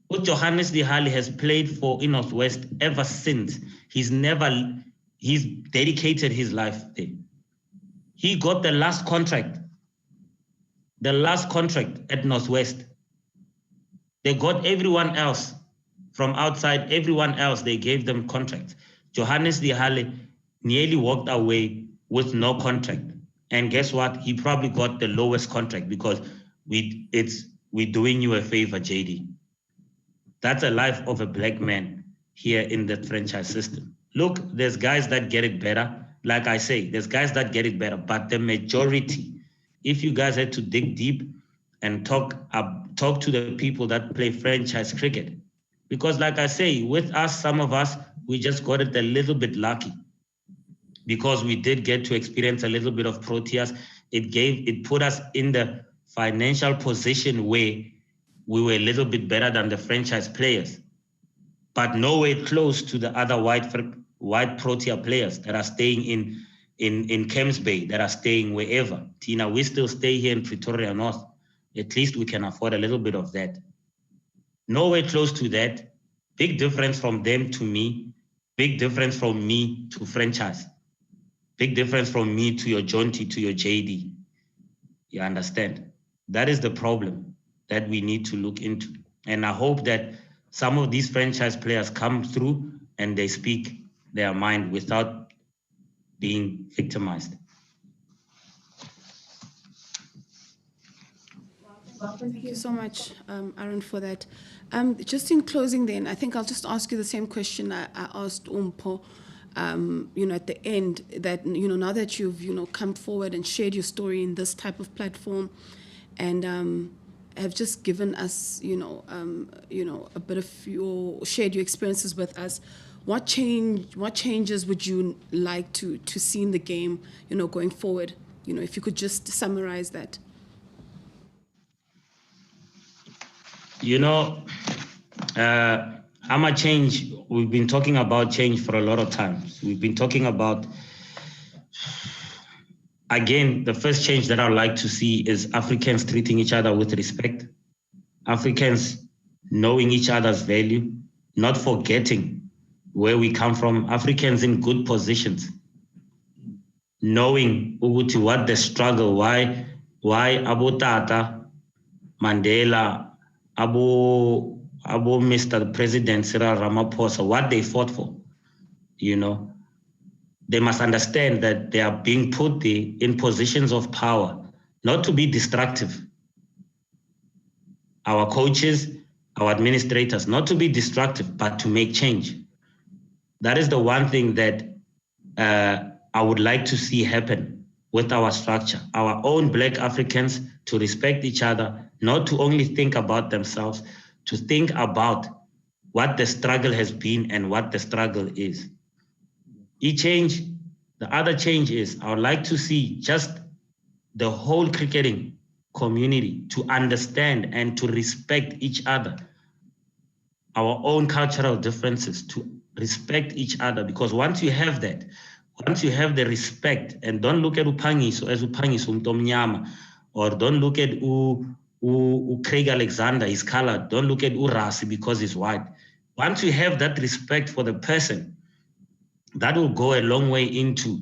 What Johannes Dihale has played for in Northwest ever since. He's dedicated his life there. He got the last contract at Northwest. They got everyone else from outside, everyone else, they gave them contracts. Johannes Dihale nearly walked away with no contract. And guess what? He probably got the lowest contract because we're doing you a favor, JD. That's a life of a Black man here in the franchise system. Look, there's guys that get it better. Like I say, there's guys that get it better, but the majority, if you guys had to dig deep and talk talk to the people that play franchise cricket. Because like I say, with us, some of us, we just got it a little bit lucky because we did get to experience a little bit of Proteas. It put us in the financial position where we were a little bit better than the franchise players, but nowhere close to the other white Protea players that are staying in Camps Bay, that are staying wherever. Tina, we still stay here in Pretoria North. At least we can afford a little bit of that. Nowhere close to that. Big difference from them to me. Big difference from me to franchise. Big difference from me to your Jonty, to your JD. You understand? That is the problem that we need to look into. And I hope that some of these franchise players come through and they speak their mind without being victimized. Thank you so much, Aaron, for that. Just in closing then, I think I'll just ask you the same question I asked Umpo, at the end, that, now that you've, come forward and shared your story in this type of platform and have just given us, a bit of shared your experiences with us, what changes would you like to see in the game, going forward? If you could just summarize that. I'm a change. We've been talking about change for a lot of times. We've been talking about, again, the first change that I'd like to see is Africans treating each other with respect. Africans knowing each other's value, not forgetting where we come from. Africans in good positions, knowing what the struggle, why Abu Tata, Mandela, Abu Mr. President Cyril Ramaphosa, what they fought for. They must understand that they are being put there in positions of power, not to be destructive. Our coaches, our administrators, not to be destructive, but to make change. That is the one thing that I would like to see happen with our structure. Our own Black Africans to respect each other, not to only think about themselves, to think about what the struggle has been and what the struggle is. The other change is, I would like to see just the whole cricketing community to understand and to respect each other, our own cultural differences, to respect each other, because once you have that, once you have the respect, and don't look at Phangiso as Phangiso Mtomnyama, or don't look at Craig Alexander, he's colored, don't look at Rasi because he's white. Once you have that respect for the person, that will go a long way into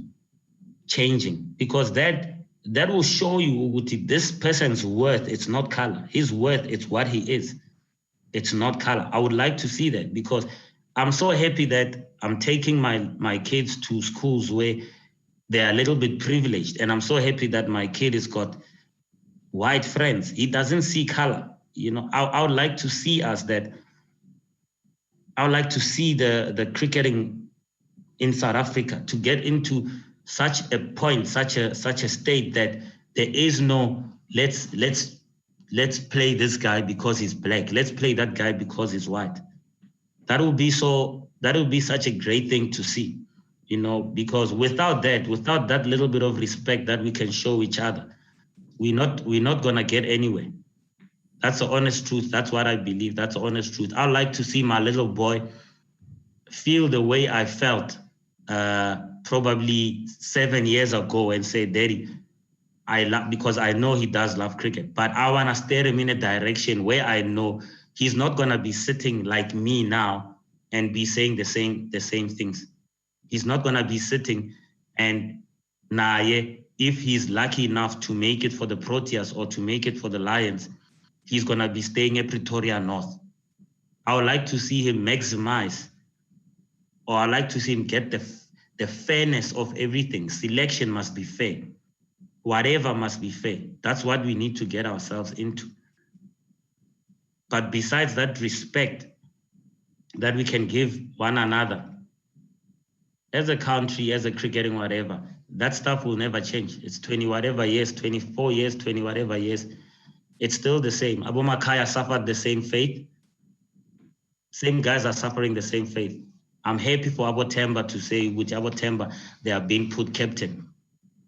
changing, because that will show you this person's worth. It's not color. His worth, it's what he is. It's not color. I would like to see that, because I'm so happy that I'm taking my kids to schools where they're a little bit privileged. And I'm so happy that my kid has got white friends. He doesn't see color. I would like to see I would like to see the cricketing in South Africa to get into such a point, such a state that there is no let's play this guy because he's black. Let's play that guy because he's white. That would be such a great thing to see, because without that little bit of respect that we can show each other, we're not gonna get anywhere. That's the honest truth. That's what I believe. That's the honest truth. I'd like to see my little boy feel the way I felt probably 7 years ago and say, Daddy, I love, because I know he does love cricket, but I want to steer him in a direction where I know he's not going to be sitting like me now and be saying the same things. He's not going to be sitting and if he's lucky enough to make it for the Proteas or to make it for the Lions, he's going to be staying at Pretoria North. I would like to see him maximize, or I like to see him get the fairness of everything. Selection must be fair. Whatever must be fair. That's what we need to get ourselves into. But besides that respect that we can give one another, as a country, as a cricketing, whatever, that stuff will never change. It's 20 whatever years, 24 years, 20 whatever years. It's still the same. Abu Makaya suffered the same fate. Same guys are suffering the same fate. I'm happy for Abu Temba to say with Abu Temba, they are being put captain.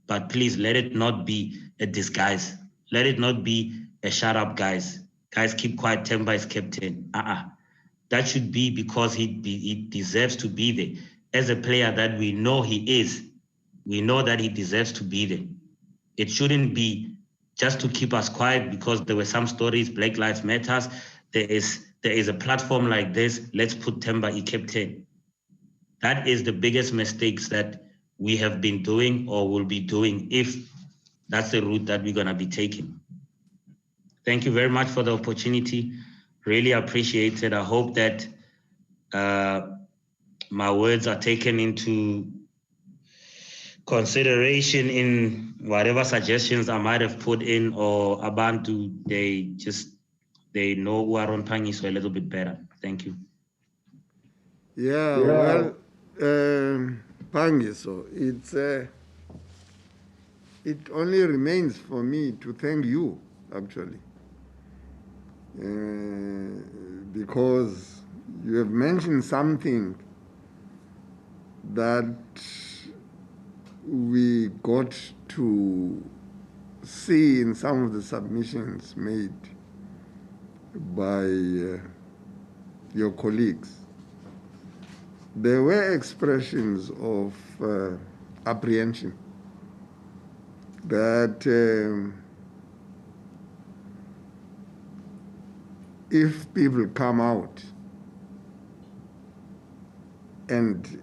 But please let it not be a disguise. Let it not be a shut up, guys. Guys, keep quiet. Temba is captain. That should be because he deserves to be there. As a player that we know he is, we know that he deserves to be there. It shouldn't be just to keep us quiet because there were some stories, Black Lives Matters. There is a platform like this. Let's put Temba captain. That is the biggest mistakes that we have been doing or will be doing if that's the route that we're going to be taking. Thank you very much for the opportunity. Really appreciate it. I hope that my words are taken into consideration in whatever suggestions I might have put in, or Abantu, they know who are on Phangiso a little bit better. Thank you. Yeah, well, Phangiso, it only remains for me to thank you, actually, because you have mentioned something that we got to see in some of the submissions made by your colleagues. There were expressions of apprehension that if people come out and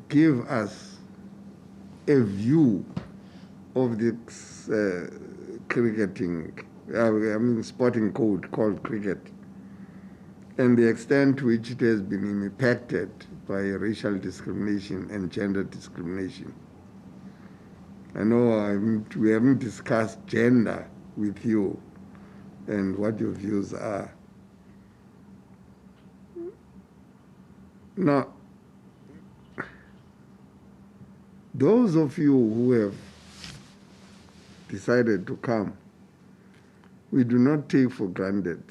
give us a view of this sporting code called cricket, and the extent to which it has been impacted by racial discrimination and gender discrimination. I know we haven't discussed gender with you and what your views are. Now, those of you who have decided to come, we do not take for granted,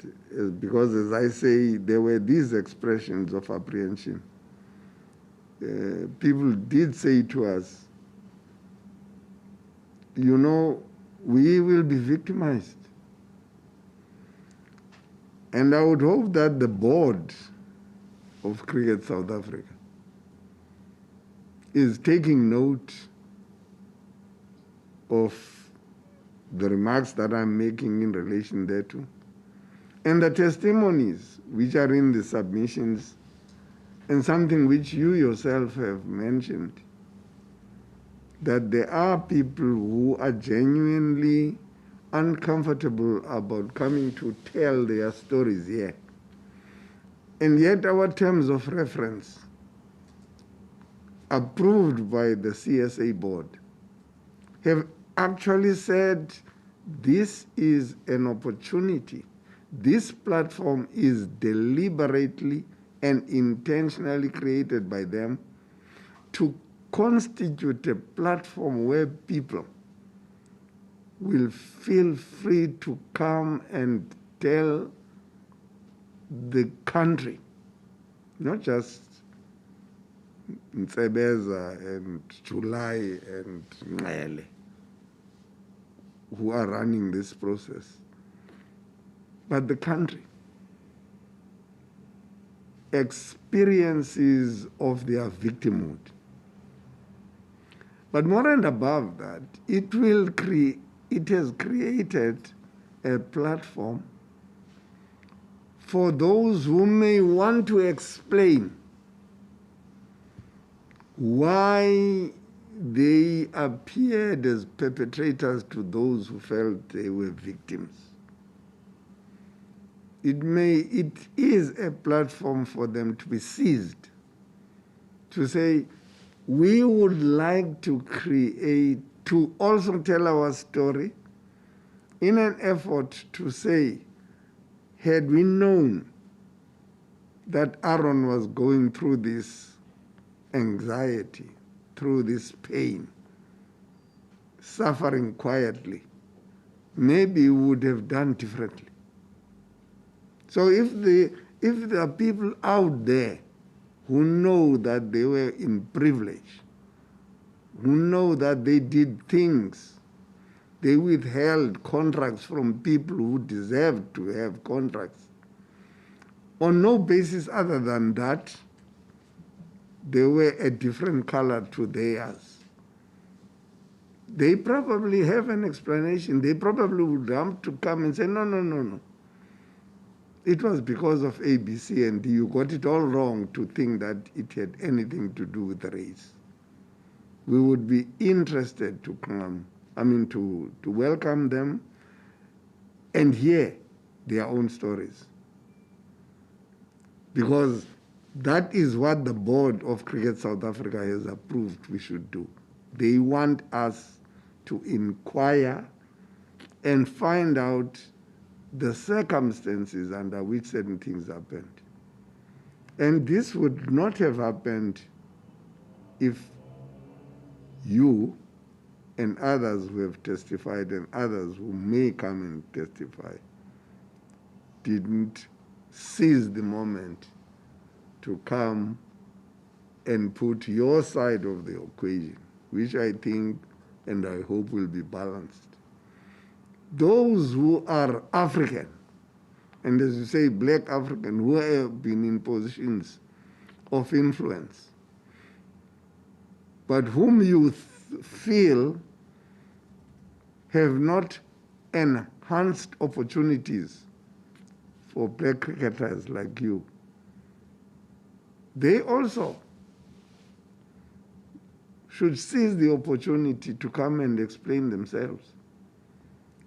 because as I say, there were these expressions of apprehension. People did say to us, you know, we will be victimized. And I would hope that the board of Cricket South Africa is taking note of the remarks that I'm making in relation thereto, and the testimonies which are in the submissions, and something which you yourself have mentioned, that there are people who are genuinely uncomfortable about coming to tell their stories here. And yet our terms of reference, approved by the CSA board, have actually said this is an opportunity. This platform is deliberately and intentionally created by them to constitute a platform where people will feel free to come and tell the country, not just Ntsebeza and July and Ngele, who are running this process, but the country, experiences of their victimhood. But more and above that, it has created a platform for those who may want to explain why they appeared as perpetrators to those who felt they were victims. It is a platform for them to be seized, to say, we would like to to also tell our story in an effort to say, had we known that Aaron was going through this anxiety, through this pain, suffering quietly, maybe we would have done differently. So if there are people out there who know that they were in privilege, who know that they did things, they withheld contracts from people who deserved to have contracts, on no basis other than that they were a different color to theirs, they probably have an explanation. They probably would have to come and say, no, no, no, no. It was because of A, B, C, and D. You got it all wrong to think that it had anything to do with race. We would be interested to come, to welcome them and hear their own stories. Because that is what the Board of Cricket South Africa has approved we should do. They want us to inquire and find out the circumstances under which certain things happened. And this would not have happened if you and others who have testified and others who may come and testify didn't seize the moment to come and put your side of the equation, which I think and I hope will be balanced. Those who are African, and as you say, black African, who have been in positions of influence, but whom you feel have not enhanced opportunities for black cricketers like you, they also should seize the opportunity to come and explain themselves.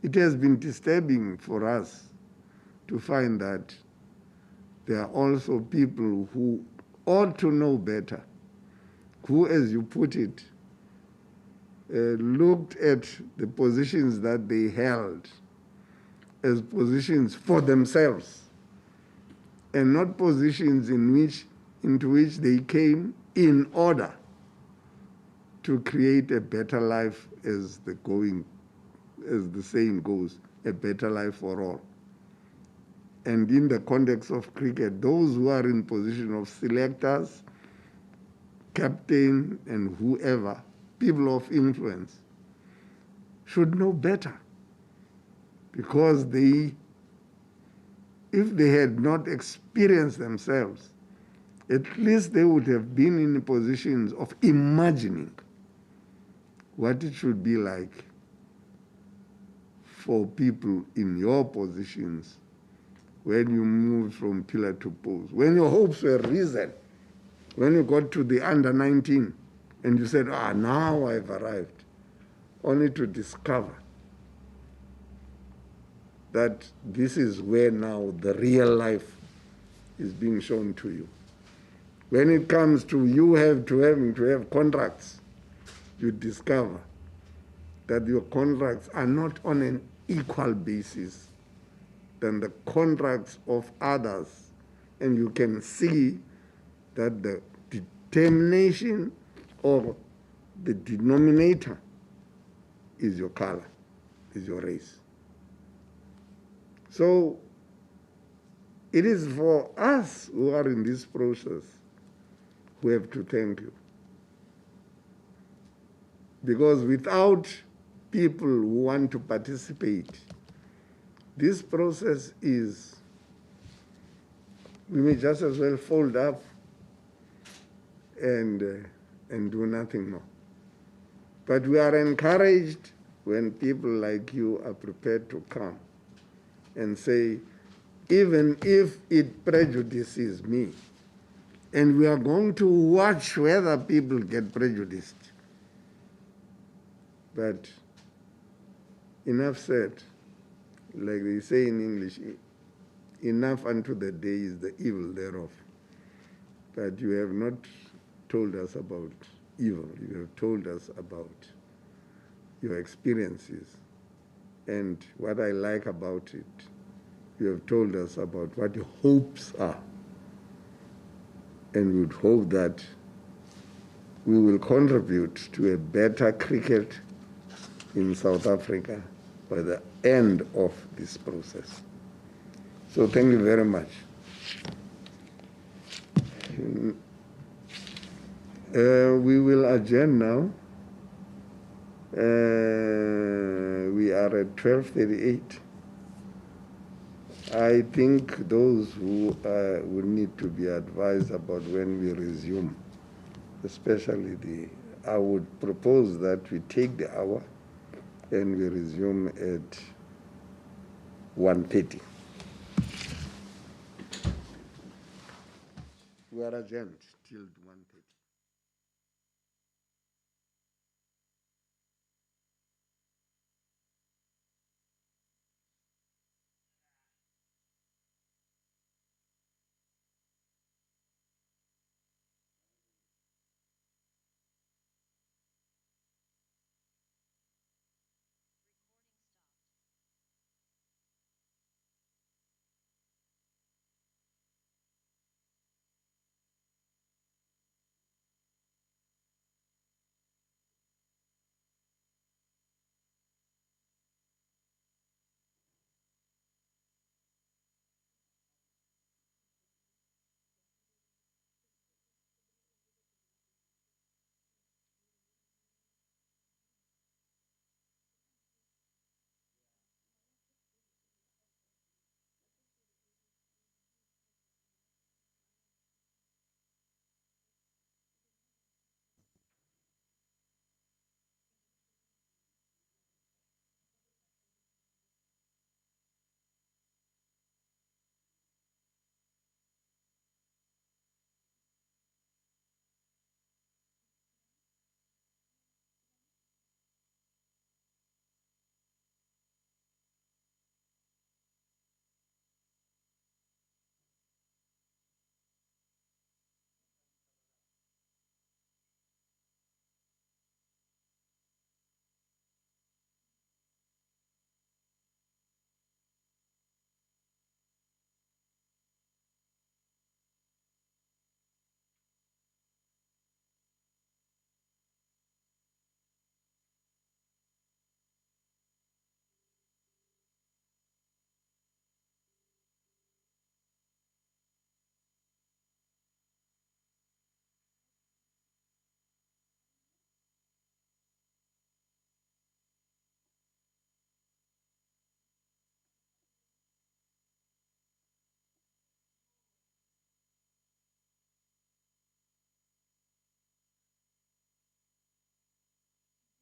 It has been disturbing for us to find that there are also people who ought to know better, who, as you put it, looked at the positions that they held as positions for themselves and not positions into which they came in order to create a better life, as the saying goes, a better life for all. And in the context of cricket, those who are in position of selectors, captain, and whoever, people of influence, should know better. Because if they had not experienced themselves, at least they would have been in positions of imagining what it should be like for people in your positions when you moved from pillar to post, when your hopes were risen, when you got to the under 19 and you said, now I've arrived, only to discover that this is where now the real life is being shown to you. When it comes to you having to have contracts, you discover that your contracts are not on an equal basis than the contracts of others. And you can see that the determination or the denominator is your color, is your race. So it is for us who are in this process who have to thank you. Because without people who want to participate, this process is, we may just as well fold up and do nothing more. But we are encouraged when people like you are prepared to come and say, even if it prejudices me, and we are going to watch whether people get prejudiced. But enough said, like they say in English, enough unto the day is the evil thereof. But you have not told us about evil. You have told us about your experiences. And what I like about it, you have told us about what your hopes are. And we would hope that we will contribute to a better cricket in South Africa or the end of this process. So thank you very much. We will adjourn now. We are at 12:38. I think those who will need to be advised about when we resume, especially I would propose that we take the hour and we resume at 1:30. We are adjourned till 1:30.